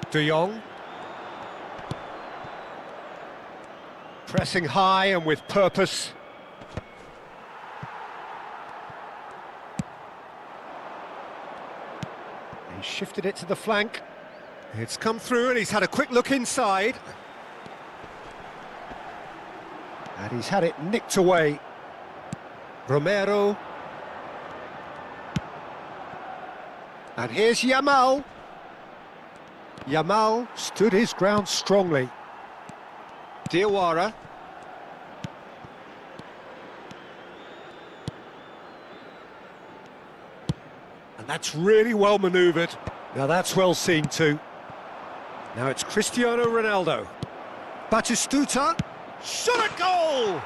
De Jong. Pressing high and with purpose. He shifted it to the flank. It's come through and he's had a quick look inside. And he's had it nicked away. Romero. And here's Yamal. Yamal stood his ground strongly. Diawara. And that's really well manoeuvred. Now that's well seen too. Now it's Cristiano Ronaldo. Batistuta. Shot a goal!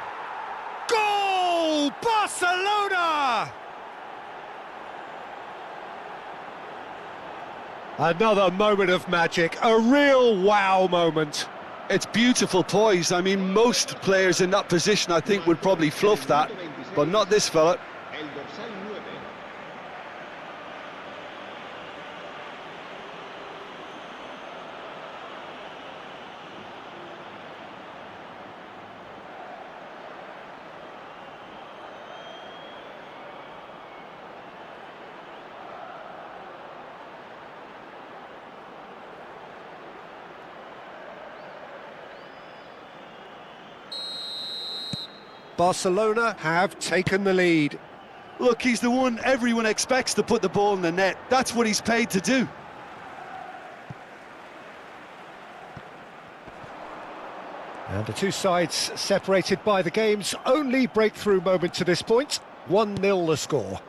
Goal! Barcelona! Another moment of magic, a real wow moment. It's beautiful poise. I mean, most players in that position, I think, would probably fluff that, but not this fella. Barcelona have taken the lead. Look, he's the one everyone expects to put the ball in the net. That's what he's paid to do. And the two sides separated by the game's only breakthrough moment to this point. 1-0 the score.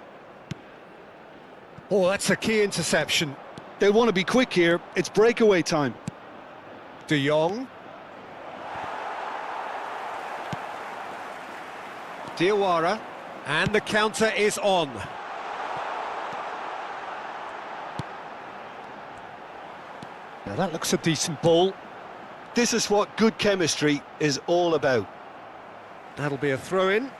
Oh, that's a key interception. They'll want to be quick here. It's breakaway time. De Jong. Diawara, and the counter is on. Now that looks a decent ball. This is what good chemistry is all about. That'll be a throw-in.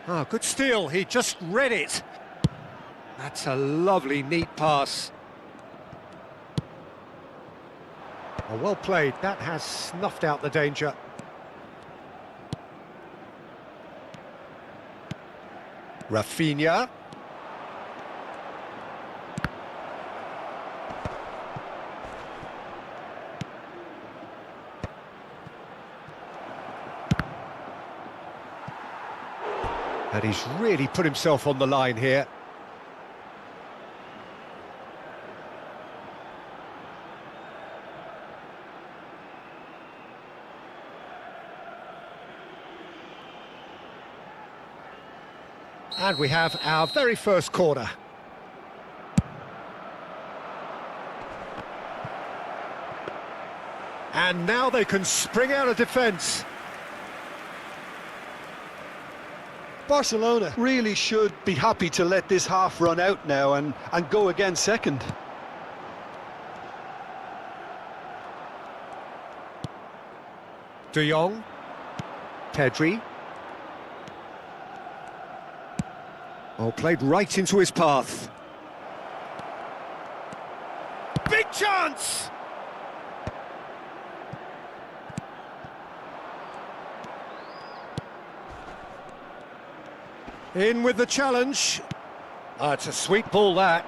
Oh, good steal, he just read it. That's a lovely, neat pass. Oh, well played, that has snuffed out the danger. Rafinha. And he's really put himself on the line here. And we have our very first corner. And now they can spring out of defence. Barcelona really should be happy to let this half run out now and go again second. De Jong. Pedri. Oh, played right into his path. Big chance! In with the challenge. Oh, it's a sweet ball, that.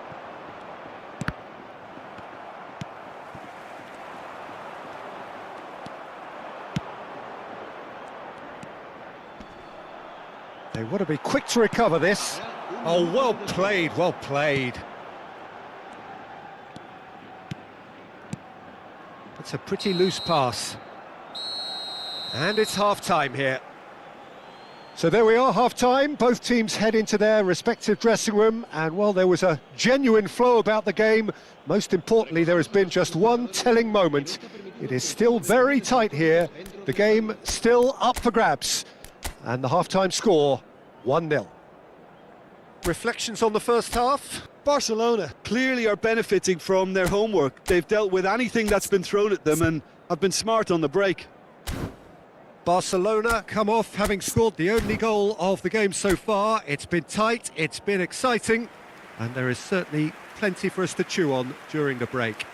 They want to be quick to recover this. Oh, well played, well played. It's a pretty loose pass. And it's half-time here. So there we are, half-time. Both teams head into their respective dressing room, and while there was a genuine flow about the game, most importantly, there has been just one telling moment. It is still very tight here. The game still up for grabs. And the half-time score, 1-0. Reflections on the first half? Barcelona clearly are benefiting from their homework. They've dealt with anything that's been thrown at them and have been smart on the break. Barcelona come off having scored the only goal of the game so far. It's been tight, it's been exciting, and there is certainly plenty for us to chew on during the break.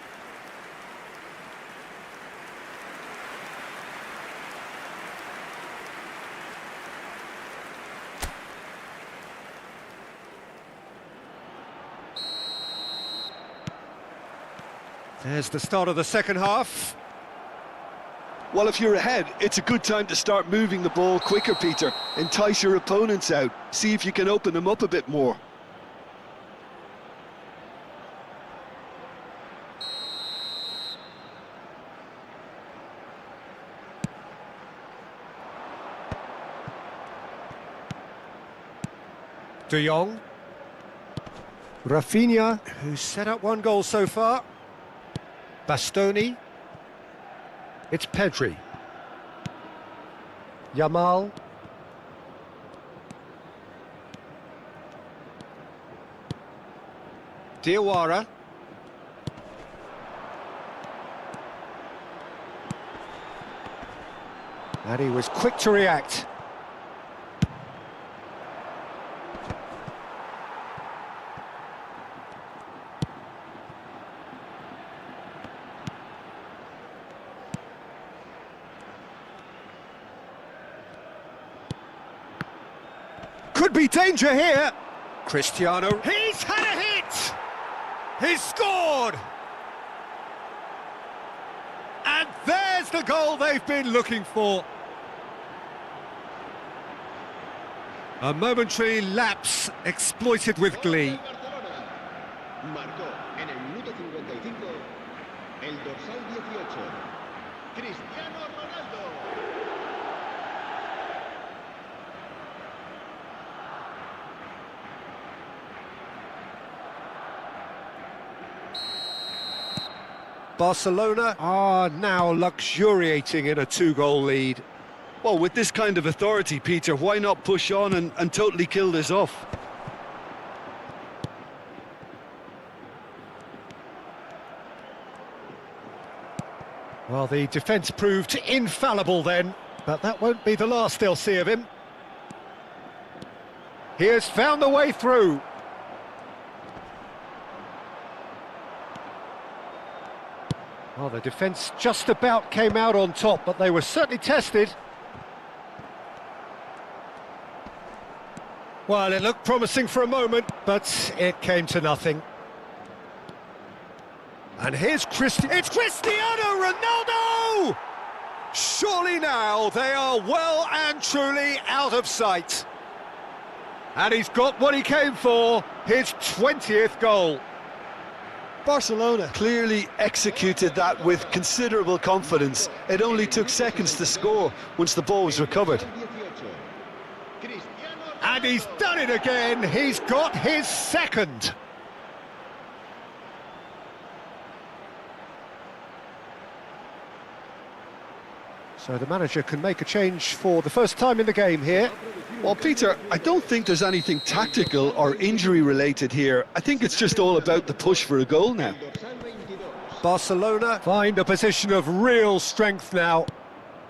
There's the start of the second half. Well, if you're ahead, it's a good time to start moving the ball quicker, Peter. Entice your opponents out. See if you can open them up a bit more. De Jong. Rafinha, who's set up one goal so far. Bastoni. It's Pedri. Yamal. Diawara. And he was quick to react. Could be danger here. Cristiano. He's had a hit. He's scored. And there's the goal they've been looking for. A momentary lapse exploited with glee. Marcó en el minuto 55 el dorsal 18, Cristiano Ronaldo. Barcelona are now luxuriating in a two-goal lead. Well, with this kind of authority, Peter, why not push on and totally kill this off? Well, the defence proved infallible then, but that won't be the last they'll see of him. He has found the way through. Well, the defence just about came out on top, but they were certainly tested. Well, it looked promising for a moment, but it came to nothing. And here's it's Cristiano Ronaldo! Surely now they are well and truly out of sight. And he's got what he came for, his 20th goal. Barcelona clearly executed that with considerable confidence. It only took seconds to score once the ball was recovered. And he's done it again, he's got his second. So the manager can make a change for the first time in the game here. Well, Peter, I don't think there's anything tactical or injury related here. I think it's just all about the push for a goal now. Barcelona find a position of real strength now.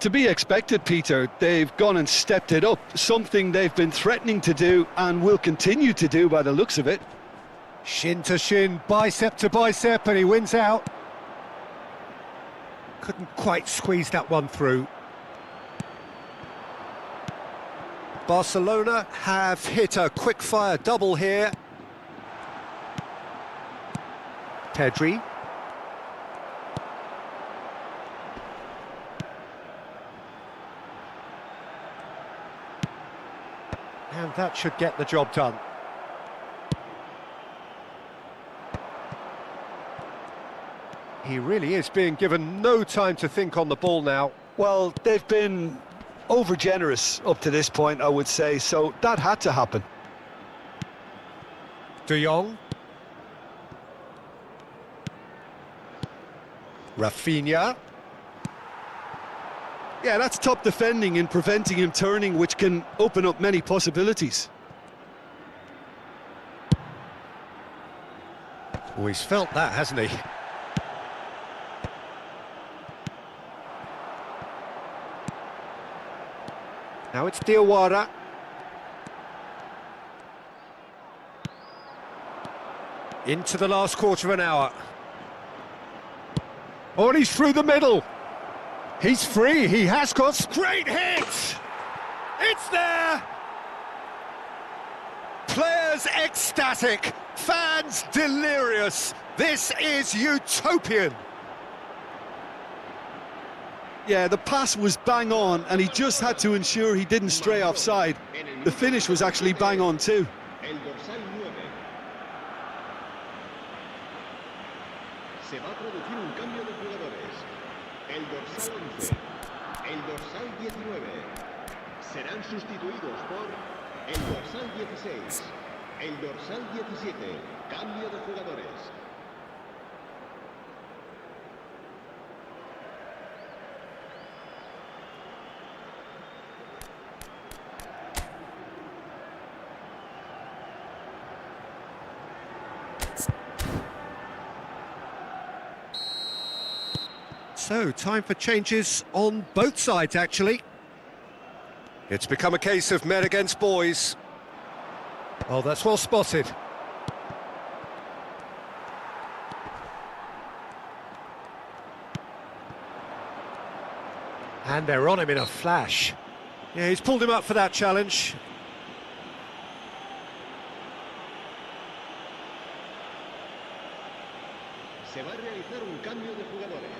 To be expected, Peter. They've gone and stepped it up, something they've been threatening to do and will continue to do by the looks of it. Shin to shin, bicep to bicep, and he wins out. Couldn't quite squeeze that one through. Barcelona have hit a quick-fire double here. Pedri. And that should get the job done. He really is being given no time to think on the ball now. Well, they've been over-generous up to this point, I would say, so that had to happen. De Jong. Rafinha. Yeah, that's top defending and preventing him turning, which can open up many possibilities. Oh, he's felt that, hasn't he? Now it's Diawara. Into the last quarter of an hour. Oh, and he's through the middle. He's free, he has got great hit! It's there! Players ecstatic, fans delirious. This is utopian. Yeah, the pass was bang on, and he just had to ensure he didn't stray offside. The finish was actually bang on too. Se va a producir un cambio de jugadores. El dorsal 11, el dorsal 19 serán sustituidos por el dorsal 16, el dorsal 17. Cambio de jugadores. So, time for changes on both sides, actually. It's become a case of men against boys. Oh, that's well spotted. And they're on him in a flash. Yeah, he's pulled him up for that challenge. Se va a realizar un cambio de jugadores.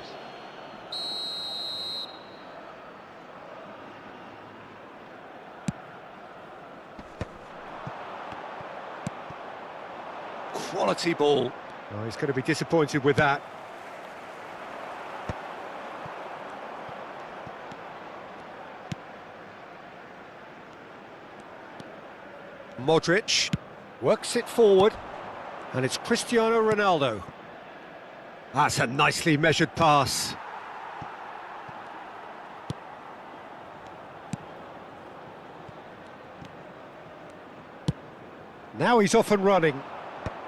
Quality ball. Oh, he's going to be disappointed with that. Modric works it forward, and it's Cristiano Ronaldo. That's a nicely measured pass. Now he's off and running.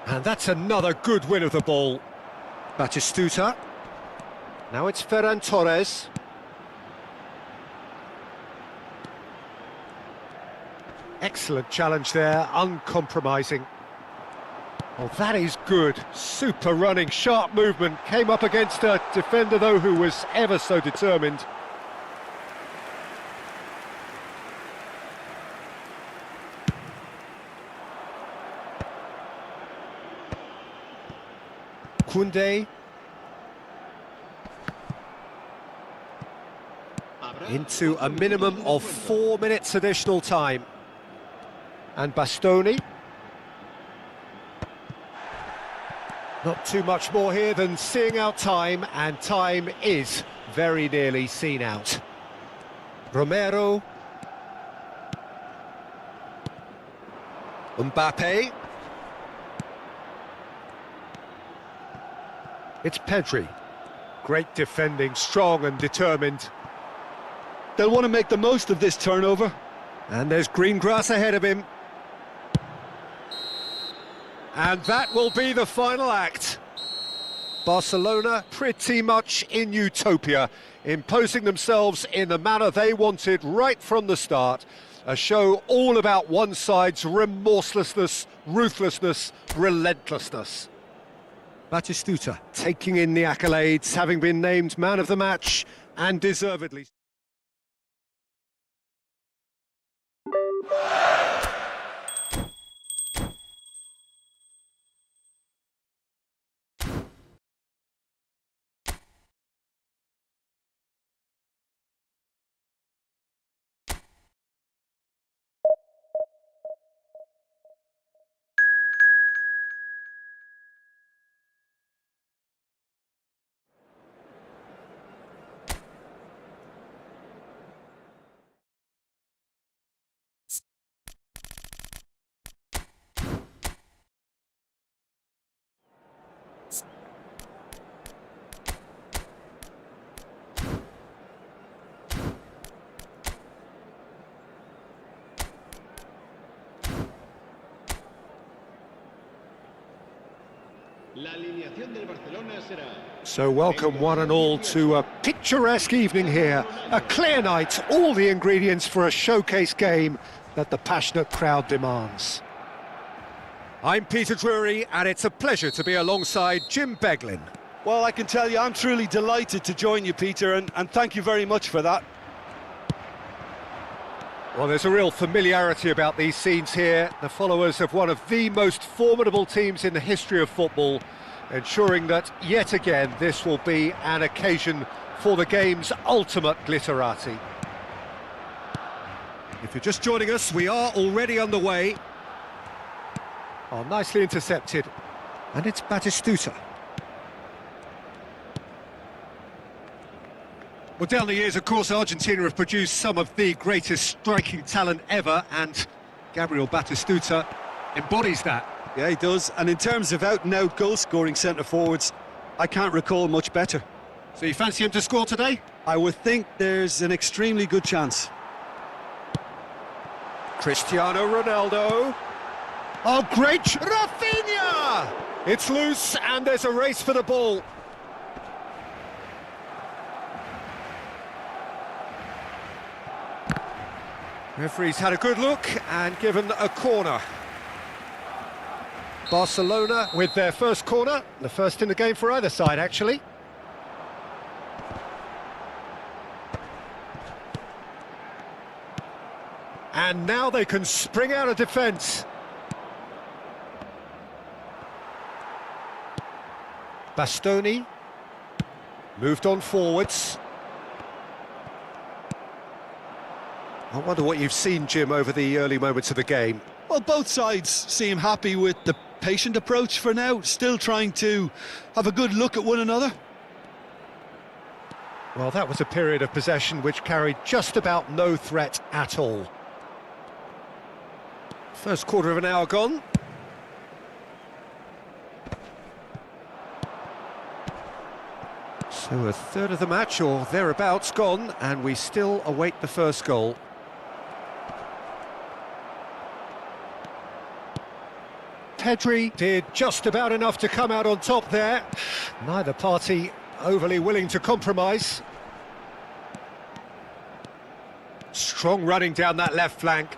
And that's another good win of the ball. Batistuta. Now it's Ferran Torres. Excellent challenge there, uncompromising. Oh, that is good. Super running, sharp movement. Came up against a defender, though, who was ever so determined. Koundé. Into a minimum of 4 minutes additional time. And Bastoni. Not too much more here than seeing out time, and time is very nearly seen out. Romero. Mbappe. It's Pedri. Great defending, strong and determined. They'll want to make the most of this turnover. And there's green grass ahead of him. And that will be the final act. Barcelona pretty much in utopia, imposing themselves in the manner they wanted right from the start. A show all about one side's remorselessness, ruthlessness, relentlessness. Batistuta taking in the accolades, having been named man of the match, and deservedly. So welcome one and all to a picturesque evening here, a clear night, all the ingredients for a showcase game that the passionate crowd demands. I'm Peter Drury, and it's a pleasure to be alongside Jim Beglin. Well, I can tell you, I'm truly delighted to join you, Peter, and thank you very much for that. Well, there's a real familiarity about these scenes here, the followers of one of the most formidable teams in the history of football, ensuring that, yet again, this will be an occasion for the game's ultimate glitterati. If you're just joining us, we are already underway. Oh, nicely intercepted. And it's Batistuta. Well, down the years, of course, Argentina have produced some of the greatest striking talent ever, and Gabriel Batistuta embodies that. Yeah, he does. And in terms of out-and-out goal-scoring centre-forwards, I can't recall much better. So you fancy him to score today? I would think there's an extremely good chance. Cristiano Ronaldo. Oh, great! Rafinha! It's loose, and there's a race for the ball. Referee's had a good look and given a corner. Barcelona with their first corner, the first in the game for either side, actually. And now they can spring out of defence. Bastoni moved on forwards. I wonder what you've seen, Jim, over the early moments of the game. Well, both sides seem happy with the patient approach for now, still trying to have a good look at one another. Well, that was a period of possession which carried just about no threat at all. First quarter of an hour gone. So a third of the match, or thereabouts, gone, and we still await the first goal. Pedri did just about enough to come out on top there. Neither party overly willing to compromise. Strong running down that left flank.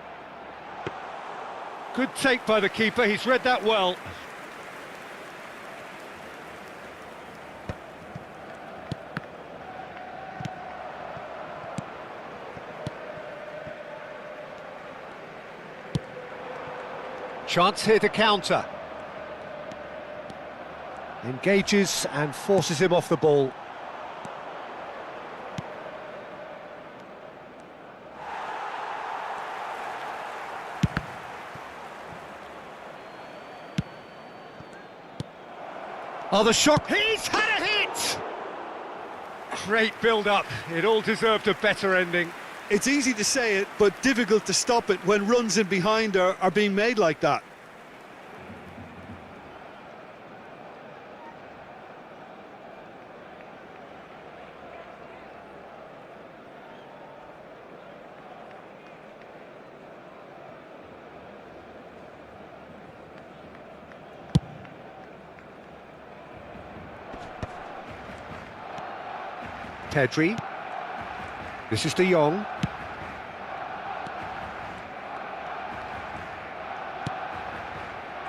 Good take by the keeper, he's read that well. Chance here to counter. Engages and forces him off the ball. Oh, the shot! He's had a hit! Great build-up. It all deserved a better ending. It's easy to say it, but difficult to stop it when runs in behind are being made like that. Pedri. This is De Jong.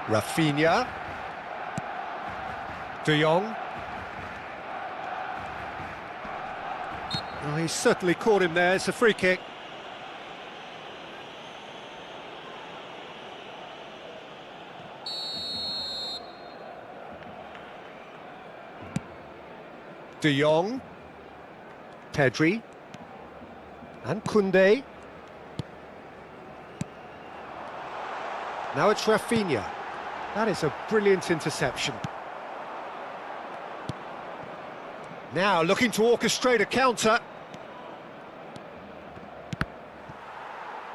Rafinha. De Jong. Oh, he's certainly caught him there. It's a free kick. De Jong. Pedri. And Koundé. Now it's Rafinha. That is a brilliant interception. Now looking to orchestrate a counter.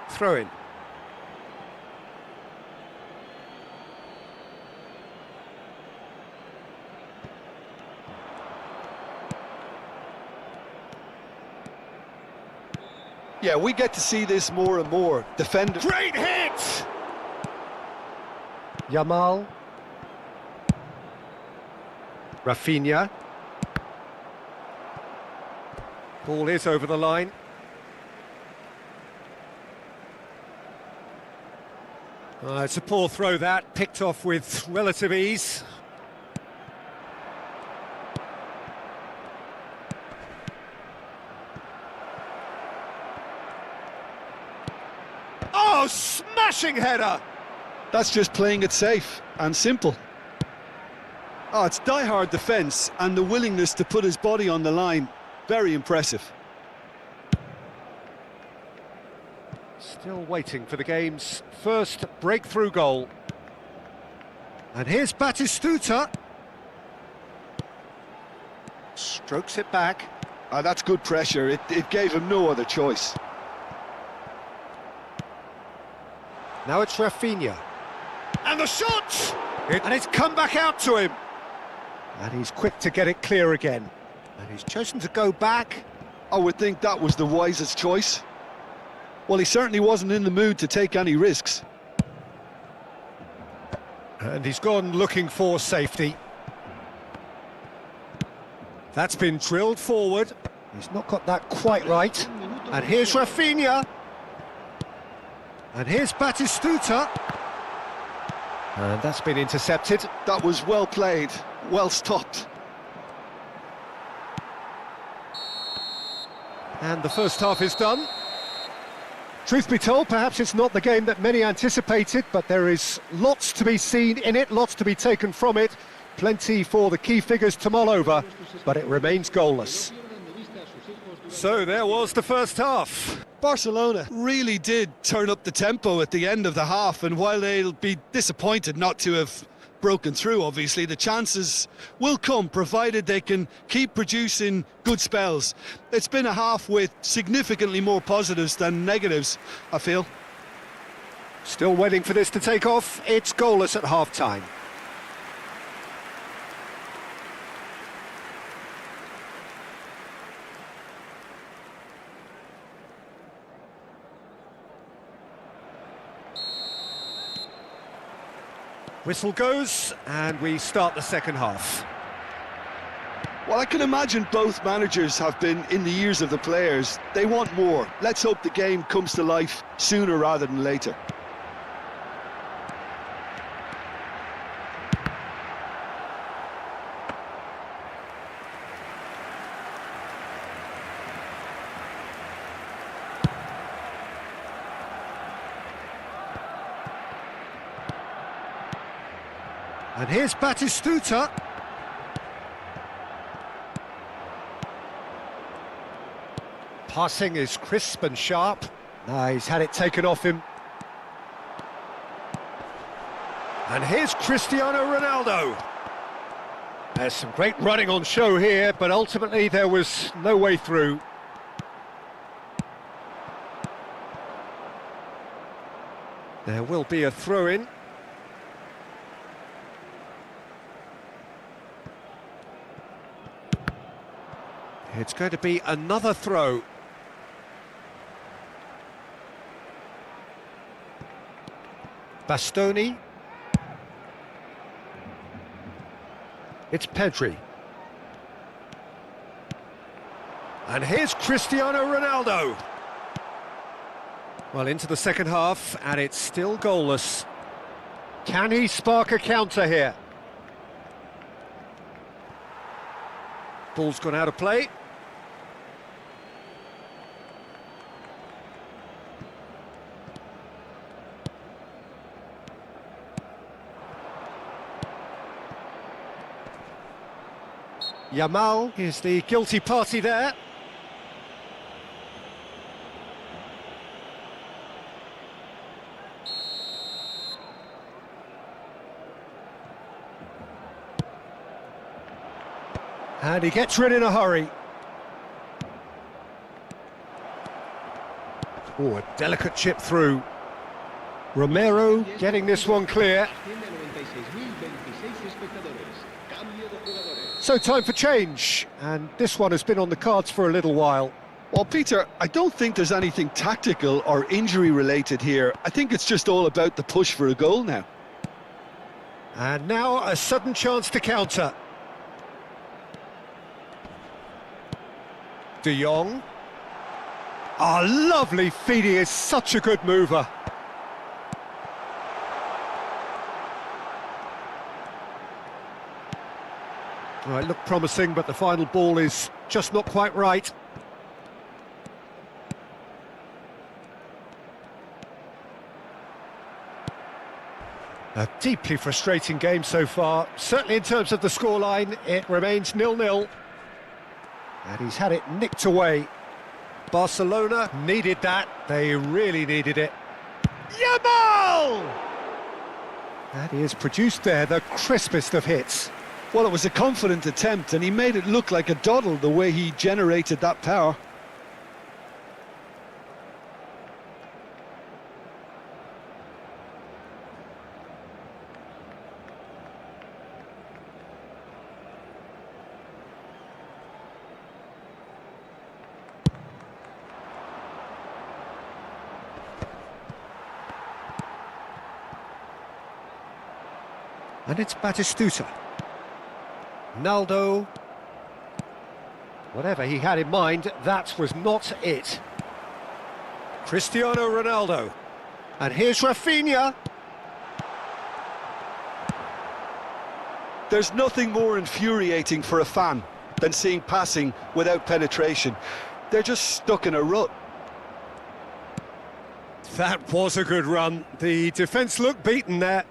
Throw in. Yeah, we get to see this more and more. Defender. Great hit! Yamal. Rafinha. Ball is over the line. It's a poor throw that, picked off with relative ease. Oh, smashing header! That's just playing it safe and simple. Oh, it's die-hard defence and the willingness to put his body on the line. Very impressive. Still waiting for the game's first breakthrough goal. And here's Batistuta. Strokes it back. That's good pressure. It gave him no other choice. Now it's Rafinha. And the shot! And it's come back out to him. And he's quick to get it clear again. And he's chosen to go back. I would think that was the wisest choice. Well, he certainly wasn't in the mood to take any risks. And he's gone looking for safety. That's been drilled forward. He's not got that quite right. And here's Rafinha. And here's Batistuta. And that's been intercepted. That was well played, well stopped. And the first half is done. Truth be told, perhaps it's not the game that many anticipated, but there is lots to be seen in it, lots to be taken from it. Plenty for the key figures to mull over, but it remains goalless. So there was the first half. Barcelona really did turn up the tempo at the end of the half, and while they'll be disappointed not to have broken through, obviously, the chances will come, provided they can keep producing good spells. It's been a half with significantly more positives than negatives, I feel. Still waiting for this to take off. It's goalless at half-time. Whistle goes, and we start the second half. Well, I can imagine both managers have been in the ears of the players. They want more. Let's hope the game comes to life sooner rather than later. And here's Batistuta. Passing is crisp and sharp. He's had it taken off him. And here's Cristiano Ronaldo. There's some great running on show here, but ultimately there was no way through. There will be a throw-in. It's going to be another throw. Bastoni. It's Pedri. And here's Cristiano Ronaldo. Well, into the second half, and it's still goalless. Can he spark a counter here? Ball's gone out of play. Yamal is the guilty party there. And he gets rid in a hurry. Oh, a delicate chip through. Romero getting this one clear. So time for change, and this one has been on the cards for a little while. Well, Peter, I don't think there's anything tactical or injury related here. I think it's just all about the push for a goal now. And now a sudden chance to counter. De Jong. Oh, lovely feed, he is such a good mover. Well, it looked promising, but the final ball is just not quite right. A deeply frustrating game so far. Certainly in terms of the scoreline, it remains 0-0. And he's had it nicked away. Barcelona needed that. They really needed it. Yamal! And he has produced there the crispest of hits. Well, it was a confident attempt, and he made it look like a doddle the way he generated that power. And it's Batistuta. Ronaldo. Whatever he had in mind, that was not it. Cristiano Ronaldo. And here's Rafinha. There's nothing more infuriating for a fan than seeing passing without penetration. They're just stuck in a rut. That was a good run. The defence looked beaten there.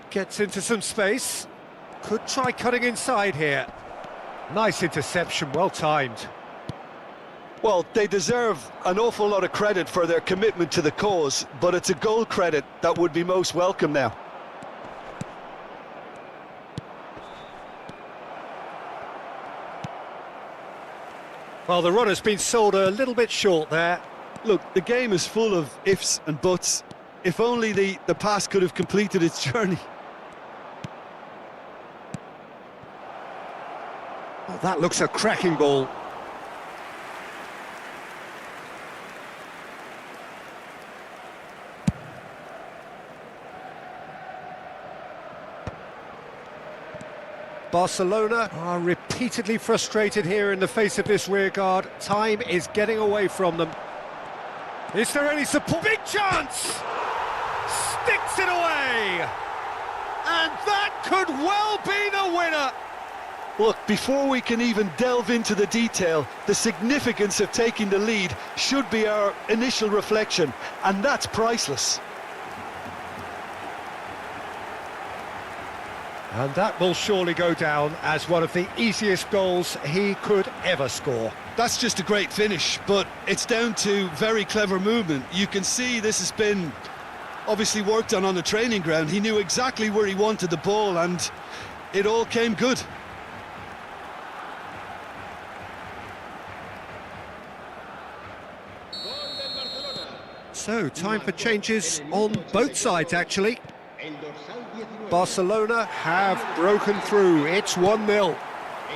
Gets into some space. Could try cutting inside here. Nice interception, well timed. Well, they deserve an awful lot of credit for their commitment to the cause, but it's a goal credit that would be most welcome now. Well, the run has been sold a little bit short there. Look, the game is full of ifs and buts. If only the pass could have completed its journey. Oh, that looks a cracking ball. Barcelona are repeatedly frustrated here in the face of this rearguard. Time is getting away from them. Is there any support? Big chance! Sticks it away! And that could well be the winner! Look, before we can even delve into the detail, the significance of taking the lead should be our initial reflection, and that's priceless. And that will surely go down as one of the easiest goals he could ever score. That's just a great finish, but it's down to very clever movement. You can see this has been obviously worked on the training ground. He knew exactly where he wanted the ball, and it all came good. So, time for changes on both sides, actually. Barcelona have broken through. It's 1-0.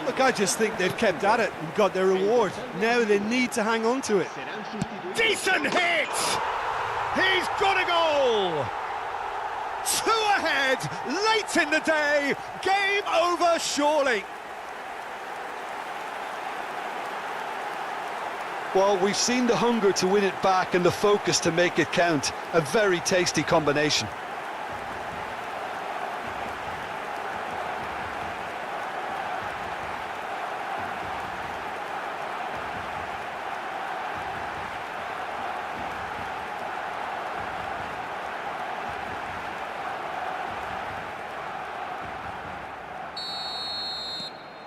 Look, I just think they've kept at it and got their reward. Now they need to hang on to it. Decent hit! He's got a goal! 2 ahead, late in the day. Game over, surely. Well, we've seen the hunger to win it back and the focus to make it count. A very tasty combination.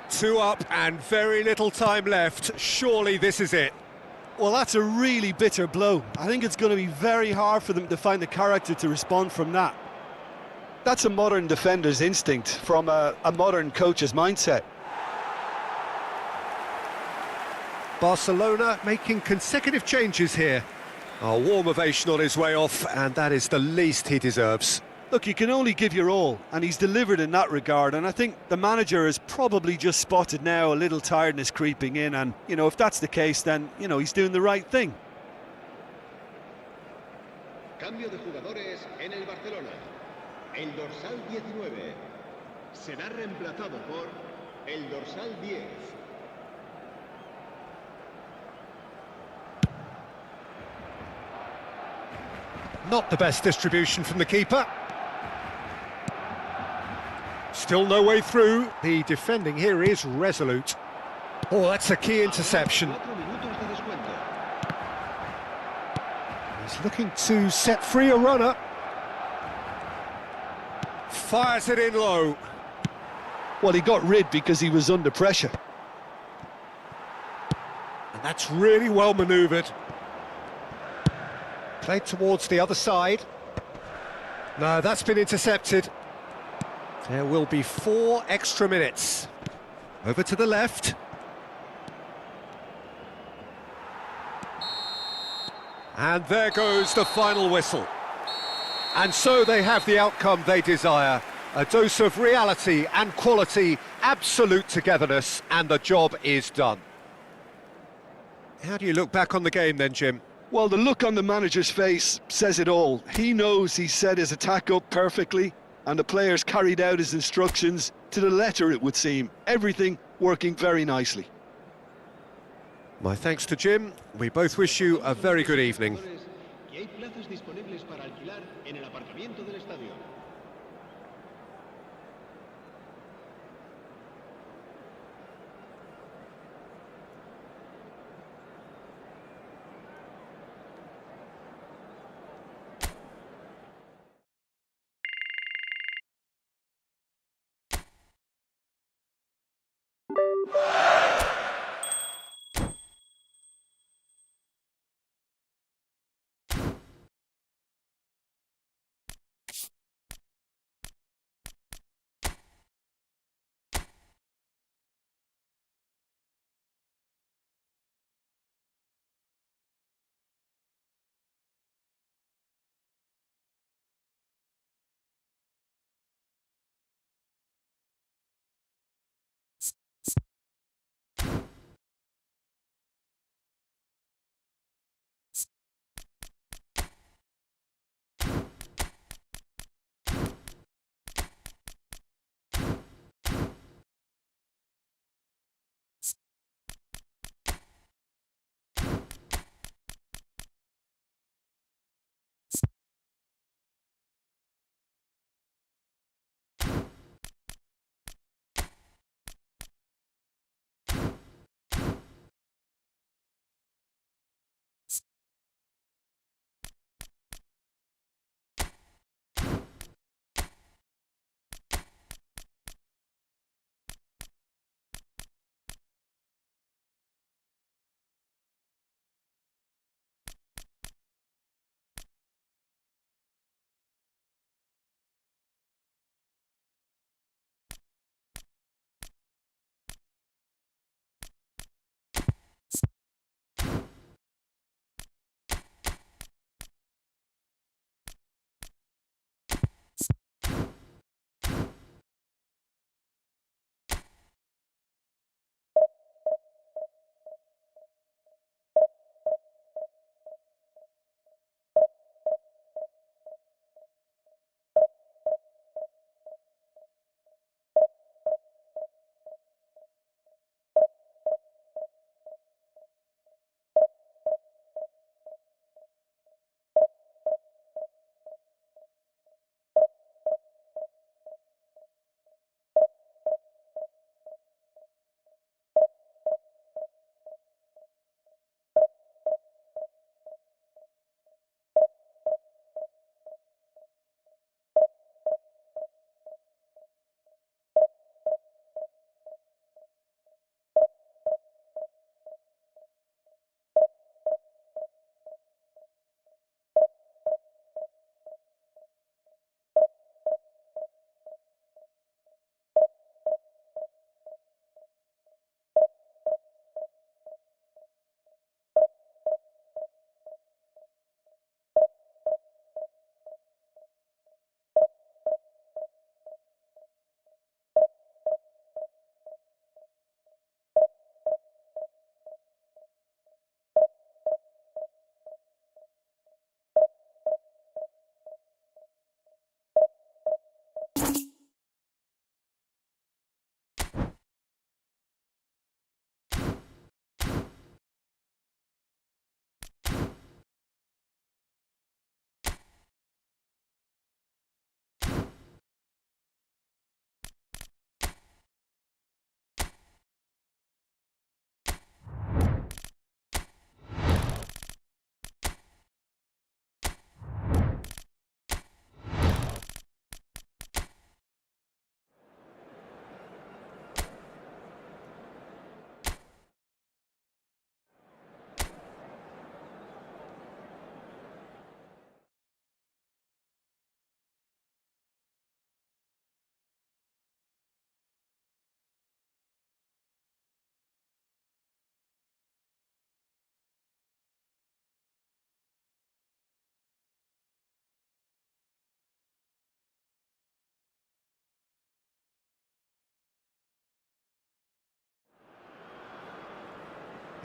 Two up and very little time left. Surely this is it. Well, that's a really bitter blow. I think it's going to be very hard for them to find the character to respond from that. That's a modern defender's instinct from a modern coach's mindset. Barcelona making consecutive changes here. A warm ovation on his way off, and that is the least he deserves. Look, you can only give your all, and he's delivered in that regard, and I think the manager has probably just spotted now a little tiredness creeping in, and, you know, if that's the case, then, you know, he's doing the right thing. Cambio de jugadores en el Barcelona. El dorsal 19 será reemplazado por el dorsal 10. Not the best distribution from the keeper. Still no way through. The defending here is resolute. Oh, that's a key interception. He's looking to set free a runner. Fires it in low. Well, he got rid because he was under pressure. And that's really well manoeuvred. Played towards the other side. No, that's been intercepted. There will be 4 extra minutes. Over to the left. And there goes the final whistle. And so they have the outcome they desire. A dose of reality and quality, absolute togetherness, and the job is done. How do you look back on the game then, Jim? Well, the look on the manager's face says it all. He knows he set his attack up perfectly, and the players carried out his instructions to the letter, it would seem. Everything working very nicely. My thanks to Jim. We both wish you a very good evening.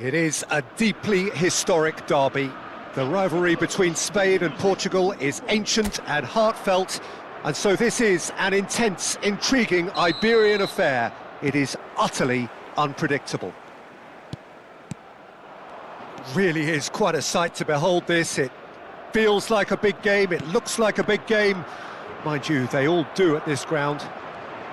It is a deeply historic derby. The rivalry between Spain and Portugal is ancient and heartfelt, and so this is an intense, intriguing Iberian affair. It is utterly unpredictable. Really is quite a sight to behold this. It feels like a big game, it looks like a big game. Mind you, they all do at this ground.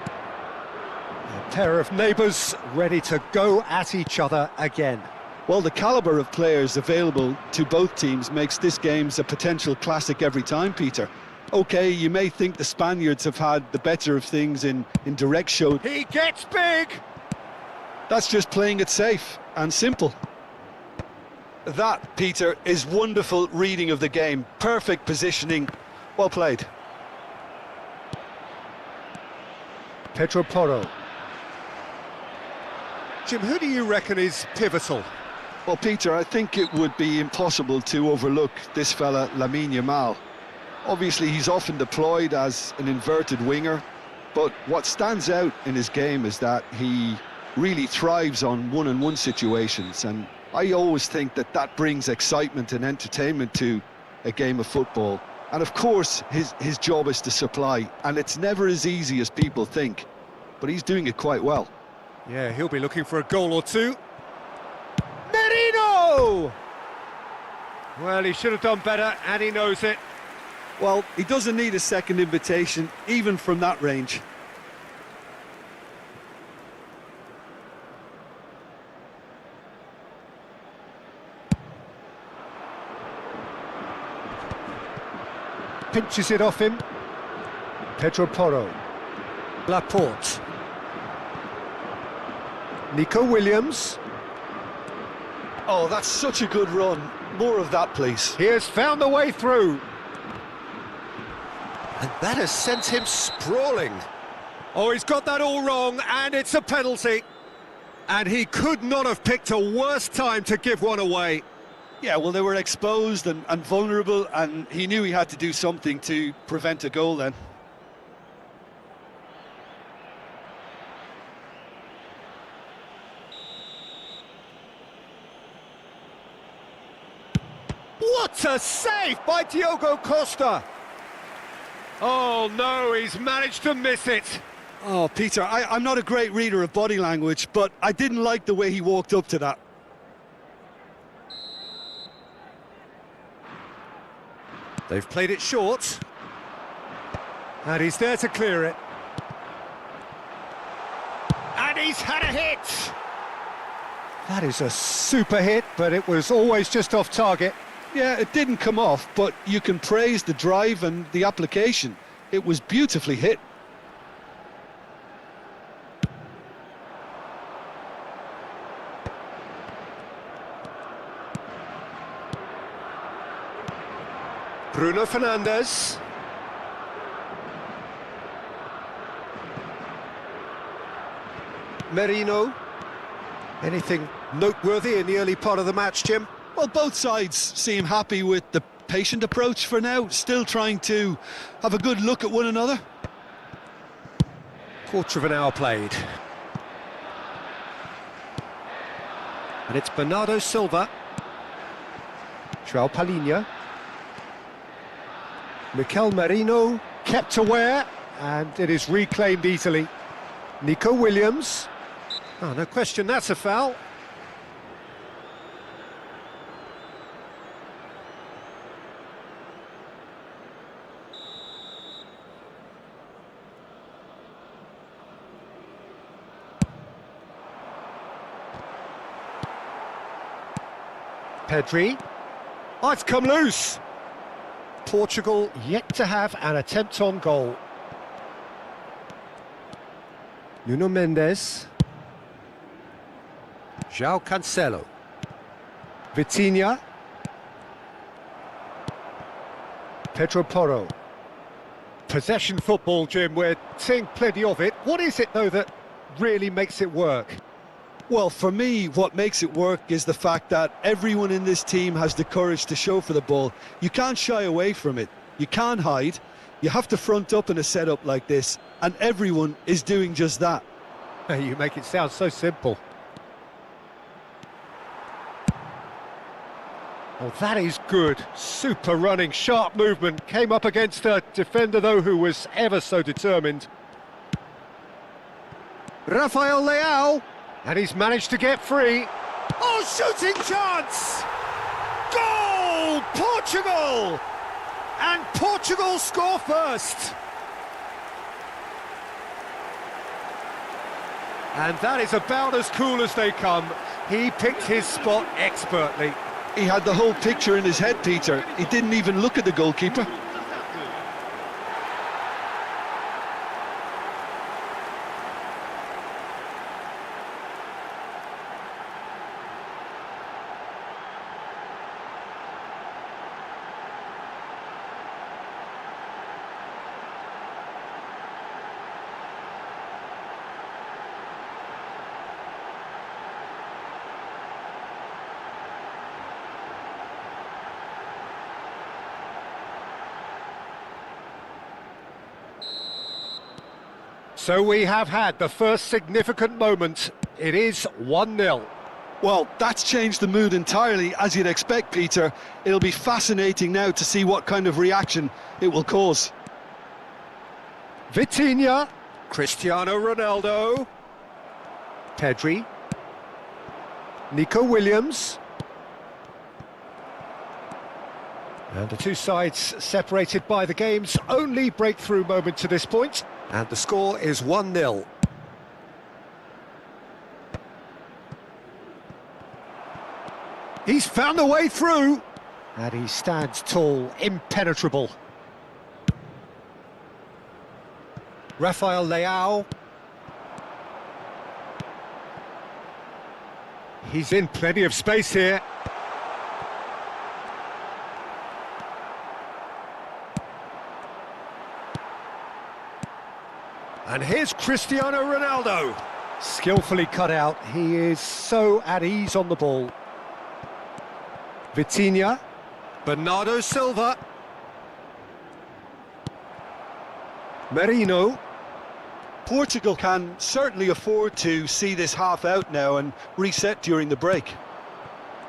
A pair of neighbours ready to go at each other again. Well, the calibre of players available to both teams makes this game a potential classic every time, Peter. OK, you may think the Spaniards have had the better of things in direct show. He gets big! That's just playing it safe and simple. That, Peter, is wonderful reading of the game. Perfect positioning. Well played. Pedro Porro. Jim, who do you reckon is pivotal? Well, Peter, I think it would be impossible to overlook this fella, Lamine Yamal. Obviously, he's often deployed as an inverted winger, but what stands out in his game is that he really thrives on one-on-one situations, and I always think that that brings excitement and entertainment to a game of football. And of course, his job is to supply, and it's never as easy as people think, but he's doing it quite well. Yeah, he'll be looking for a goal or two. Merino! Well, he should have done better, and he knows it. Well, he doesn't need a second invitation, even from that range. Pinches it off him. Pedro Porro. Laporte. Nico Williams. Oh, that's such a good run. More of that, please. He has found the way through. And that has sent him sprawling. Oh, he's got that all wrong, and it's a penalty. And he could not have picked a worse time to give one away. Yeah, well, they were exposed and vulnerable, and he knew he had to do something to prevent a goal then. What a save by Diogo Costa! Oh no, he's managed to miss it. Oh, Peter, I'm not a great reader of body language, but I didn't like the way he walked up to that. They've played it short. And he's there to clear it. And he's had a hit! That is a super hit, but it was always just off target. Yeah, it didn't come off, but you can praise the drive and the application. It was beautifully hit. Bruno Fernandes. Merino. Anything noteworthy in the early part of the match, Jim? Well, both sides seem happy with the patient approach for now, still trying to have a good look at one another. Quarter of an hour played. And it's Bernardo Silva. João Palhinha. Mikel Merino kept aware, and it is reclaimed easily. Nico Williams. Oh, no question, that's a foul. Pedri. Oh, it's come loose. Portugal yet to have an attempt on goal. Nuno Mendes. João Cancelo. Vitinha. Pedro Porro. Possession football, Jim, we're seeing plenty of it. What is it, though, that really makes it work? Well, for me, what makes it work is the fact that everyone in this team has the courage to show for the ball. You can't shy away from it. You can't hide. You have to front up in a setup like this, and everyone is doing just that. You make it sound so simple. Oh, that is good. Super running, sharp movement. Came up against a defender, though, who was ever so determined. Rafael Leao. And he's managed to get free. Oh, shooting chance! Goal! Portugal! And Portugal score first. And that is about as cool as they come. He picked his spot expertly. He had the whole picture in his head, Peter. He didn't even look at the goalkeeper. So we have had the first significant moment. It is 1-0. Well, that's changed the mood entirely, as you'd expect, Peter. It'll be fascinating now to see what kind of reaction it will cause. Vitinha, Cristiano Ronaldo, Pedri, Nico Williams. And the two sides separated by the game's only breakthrough moment to this point. And the score is 1-0. He's found the way through. And he stands tall, impenetrable. Rafael Leao. He's in plenty of space here. And here's Cristiano Ronaldo. Skillfully cut out. He is so at ease on the ball. Vitinha. Bernardo Silva. Merino. Portugal can certainly afford to see this half out now and reset during the break.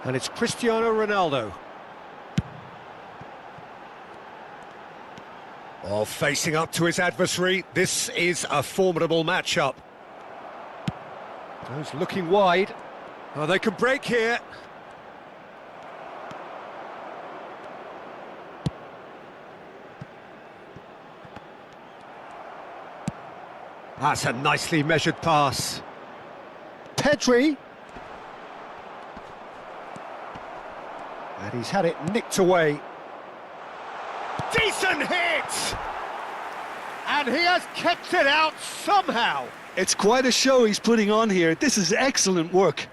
And it's Cristiano Ronaldo. Oh, facing up to his adversary. This is a formidable matchup. Goes looking wide. Oh, they can break here. That's a nicely measured pass. Pedri. And he's had it nicked away. Decent hit! And he has kept it out somehow. It's quite a show he's putting on here. This is excellent work.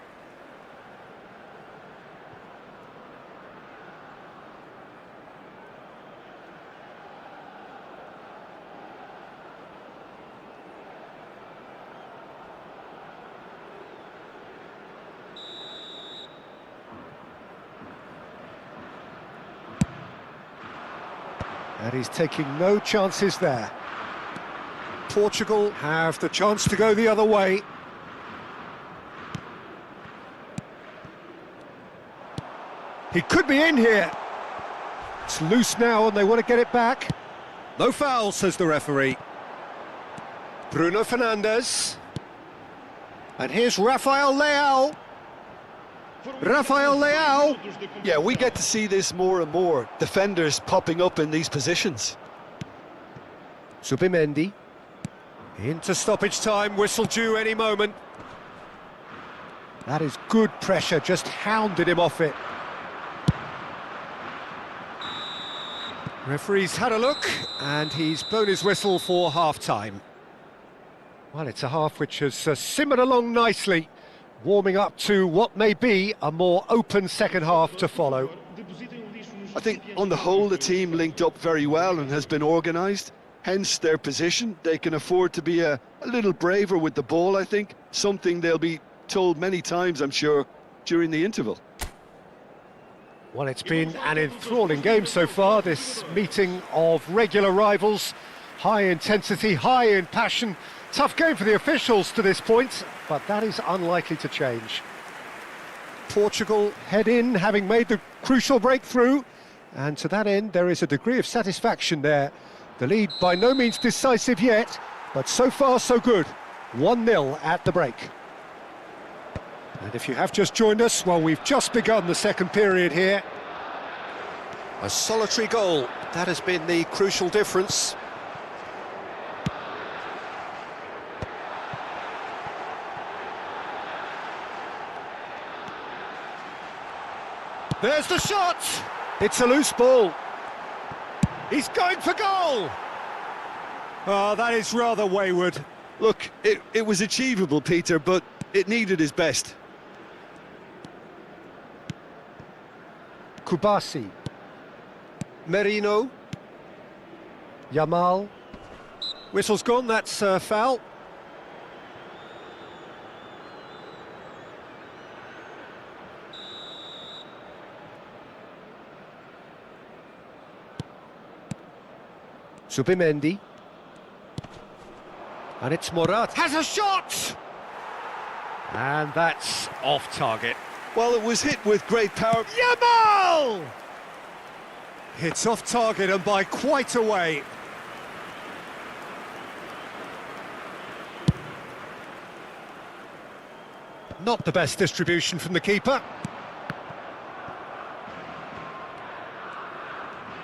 And he's taking no chances there. Portugal have the chance to go the other way. He could be in here. It's loose now and they want to get it back. No foul, says the referee. Bruno Fernandes. And here's Rafael Leao. Rafael Leao. Yeah, we get to see this more and more. Defenders popping up in these positions. Subimendi. Into stoppage time, whistle due any moment. That is good pressure, just hounded him off it. Referee's had a look, and he's blown his whistle for half-time. Well, it's a half which has simmered along nicely, warming up to what may be a more open second half to follow. I think on the whole the team linked up very well and has been organised. Hence their position. They can afford to be a little braver with the ball, I think. Something they'll be told many times, I'm sure, during the interval. Well, it's been an enthralling game so far, this meeting of regular rivals. High intensity, high in passion. Tough game for the officials to this point, but that is unlikely to change. Portugal head in, having made the crucial breakthrough. And to that end, there is a degree of satisfaction there. The lead by no means decisive yet, but so far so good. 1-0 at the break. And if you have just joined us, well, we've just begun the second period here. A solitary goal, that has been the crucial difference. There's the shot! It's a loose ball. He's going for goal! Oh, that is rather wayward. Look, it was achievable, Peter, but it needed his best. Kubasi. Merino. Yamal. Whistle's gone, that's foul. Subimendi. And it's Morat. Has a shot! And that's off target. Well, it was hit with great power. Yamal! It's off target and by quite a way. Not the best distribution from the keeper.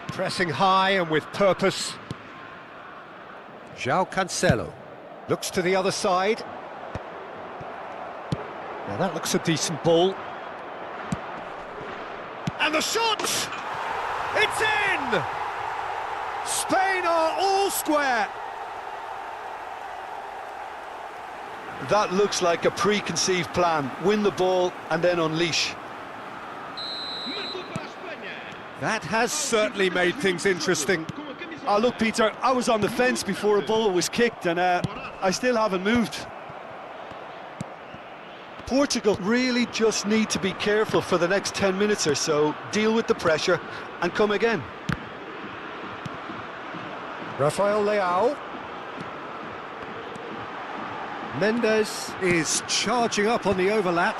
Pressing high and with purpose. João Cancelo looks to the other side. Now that looks a decent ball. And the shot! It's in! Spain are all square. That looks like a preconceived plan. Win the ball and then unleash. That has certainly made things interesting. Look, Peter, I was on the fence before a ball was kicked and I still haven't moved. Portugal really just need to be careful for the next 10 minutes or so, deal with the pressure and come again. Rafael Leao. Mendes is charging up on the overlap.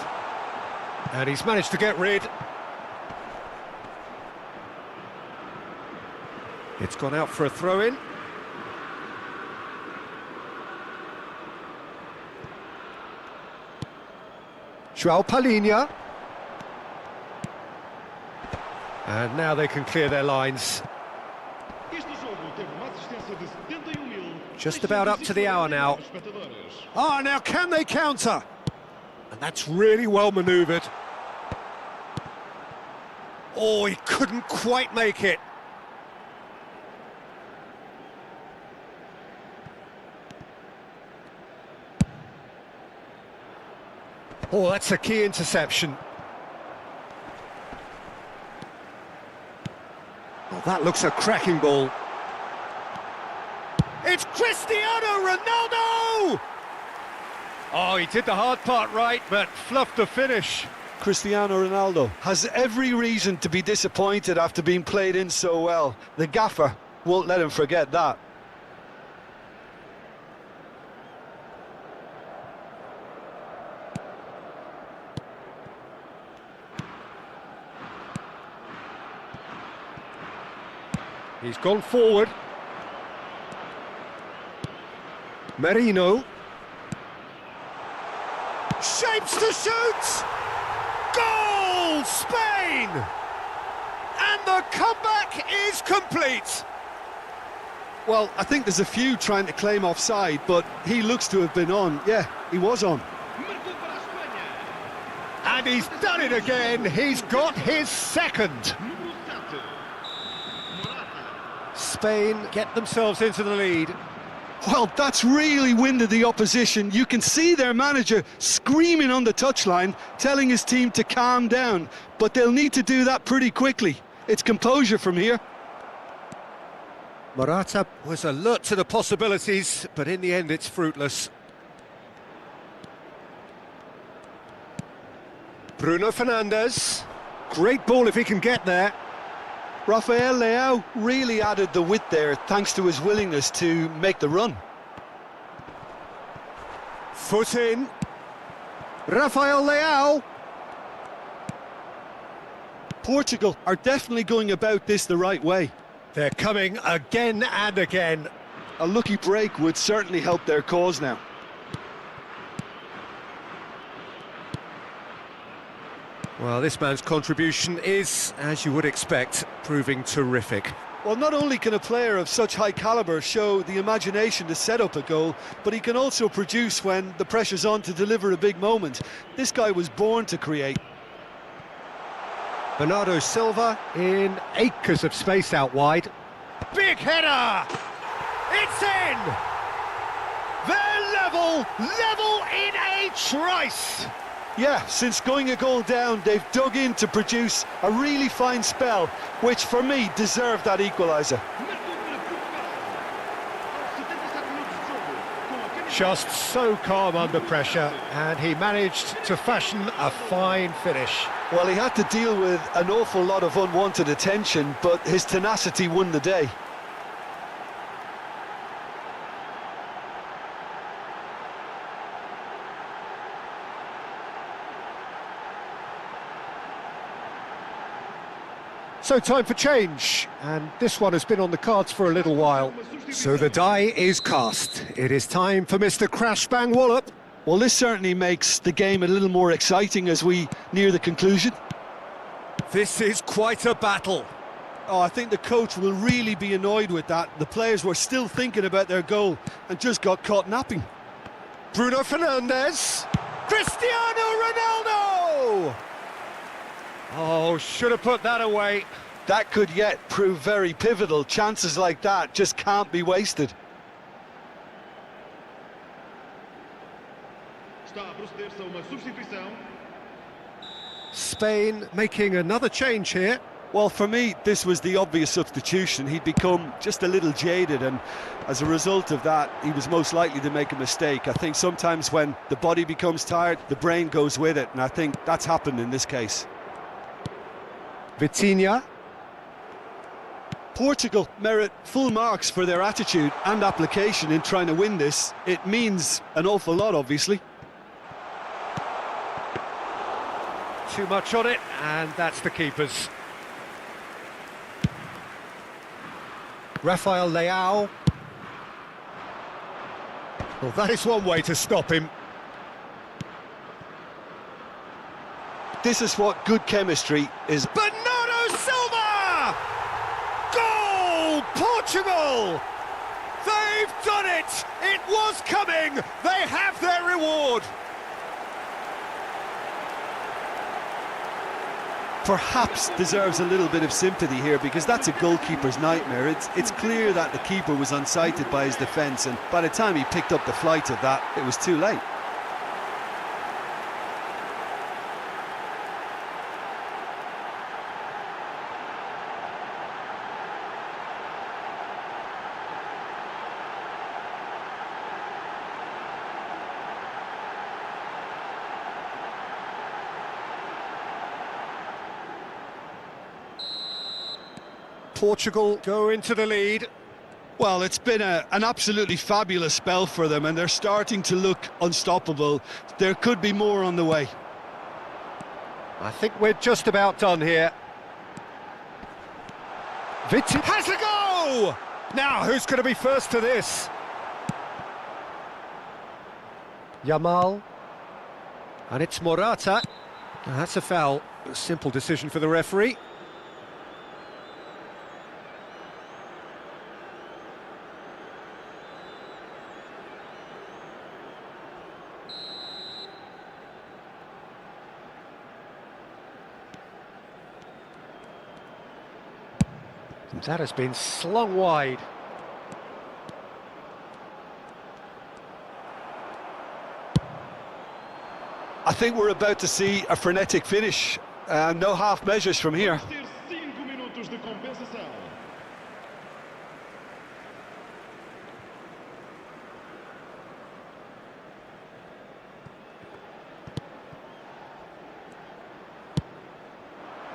And he's managed to get rid. It's gone out for a throw-in. João Palhinha. And now they can clear their lines. Just about up to the hour now. Ah, now can they counter? And that's really well manoeuvred. Oh, he couldn't quite make it. Oh, that's a key interception. Oh, that looks a cracking ball. It's Cristiano Ronaldo! Oh, he did the hard part right, but fluffed the finish. Cristiano Ronaldo has every reason to be disappointed after being played in so well. The gaffer won't let him forget that. He's gone forward. Merino. Shapes to shoot! Goal! Spain! And the comeback is complete! Well, I think there's a few trying to claim offside, but he looks to have been on. Yeah, he was on. And he's done it again. He's got his second. Spain get themselves into the lead. Well, that's really winded the opposition. You can see their manager screaming on the touchline, telling his team to calm down. But they'll need to do that pretty quickly. It's composure from here. Morata was alert to the possibilities, but in the end it's fruitless. Bruno Fernandes. Great ball if he can get there. Rafael Leao really added the width there thanks to his willingness to make the run. Foot in. Rafael Leao. Portugal are definitely going about this the right way. They're coming again and again. A lucky break would certainly help their cause now. Well, this man's contribution is, as you would expect, proving terrific. Well, not only can a player of such high calibre show the imagination to set up a goal, but he can also produce when the pressure's on to deliver a big moment. This guy was born to create. Bernardo Silva in acres of space out wide. Big header! It's in! They're level in a trice! Yeah, since going a goal down, they've dug in to produce a really fine spell, which for me deserved that equaliser. Just so calm under pressure, and he managed to fashion a fine finish. Well, he had to deal with an awful lot of unwanted attention, but his tenacity won the day. So time for change, and this one has been on the cards for a little while. So the die is cast. It is time for Mr. Crash Bang Wallop. Well, this certainly makes the game a little more exciting as we near the conclusion. This is quite a battle. Oh, I think the coach will really be annoyed with that. The players were still thinking about their goal and just got caught napping. Bruno Fernandes. Cristiano Ronaldo! Oh, should have put that away. That could yet prove very pivotal. Chances like that just can't be wasted. Spain making another change here. Well, for me, this was the obvious substitution. He'd become just a little jaded, and as a result of that, he was most likely to make a mistake. I think sometimes when the body becomes tired, the brain goes with it, and I think that's happened in this case. Vitinha. Portugal merit full marks for their attitude and application in trying to win this. It means an awful lot, obviously. Too much on it, and that's the keeper's. Rafael Leao. Well, that is one way to stop him. This is what good chemistry is. Bernardo Silva! Goal! Portugal! They've done it! It was coming! They have their reward! Perhaps deserves a little bit of sympathy here, because that's a goalkeeper's nightmare. It's clear that the keeper was unsighted by his defence, and by the time he picked up the flight of that, it was too late. Portugal go into the lead. Well, it's been an absolutely fabulous spell for them, and they're starting to look unstoppable. There could be more on the way. I think we're just about done here. Vitinha has a go! Now, who's going to be first to this? Yamal. And it's Morata. Now, that's a foul. A simple decision for the referee. That has been slung wide. I think we're about to see a frenetic finish. No half measures from here.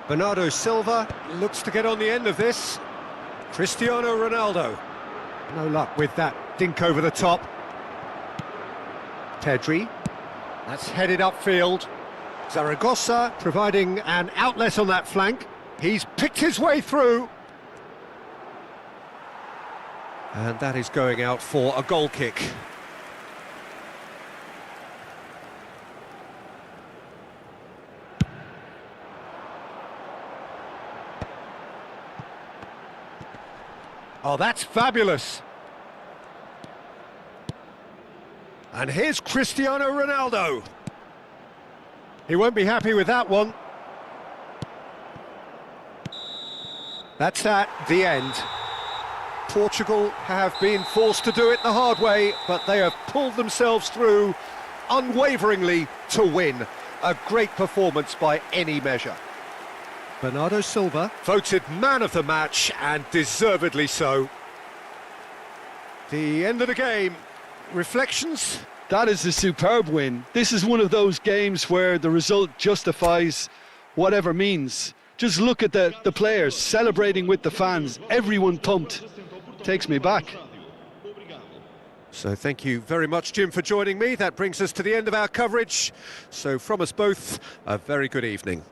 Bernardo Silva looks to get on the end of this. Cristiano Ronaldo. No luck with that dink over the top. Pedri. That's headed upfield. Zaragoza providing an outlet on that flank. He's picked his way through. And that is going out for a goal kick. Oh, that's fabulous. And here's Cristiano Ronaldo. He won't be happy with that one. That's at the end. Portugal have been forced to do it the hard way, but they have pulled themselves through unwaveringly to win. A great performance by any measure. Bernardo Silva voted man of the match, and deservedly so. The end of the game. Reflections? That is a superb win. This is one of those games where the result justifies whatever means. Just look at the players celebrating with the fans. Everyone pumped. Takes me back. So thank you very much, Jim, for joining me. That brings us to the end of our coverage. So from us both, a very good evening.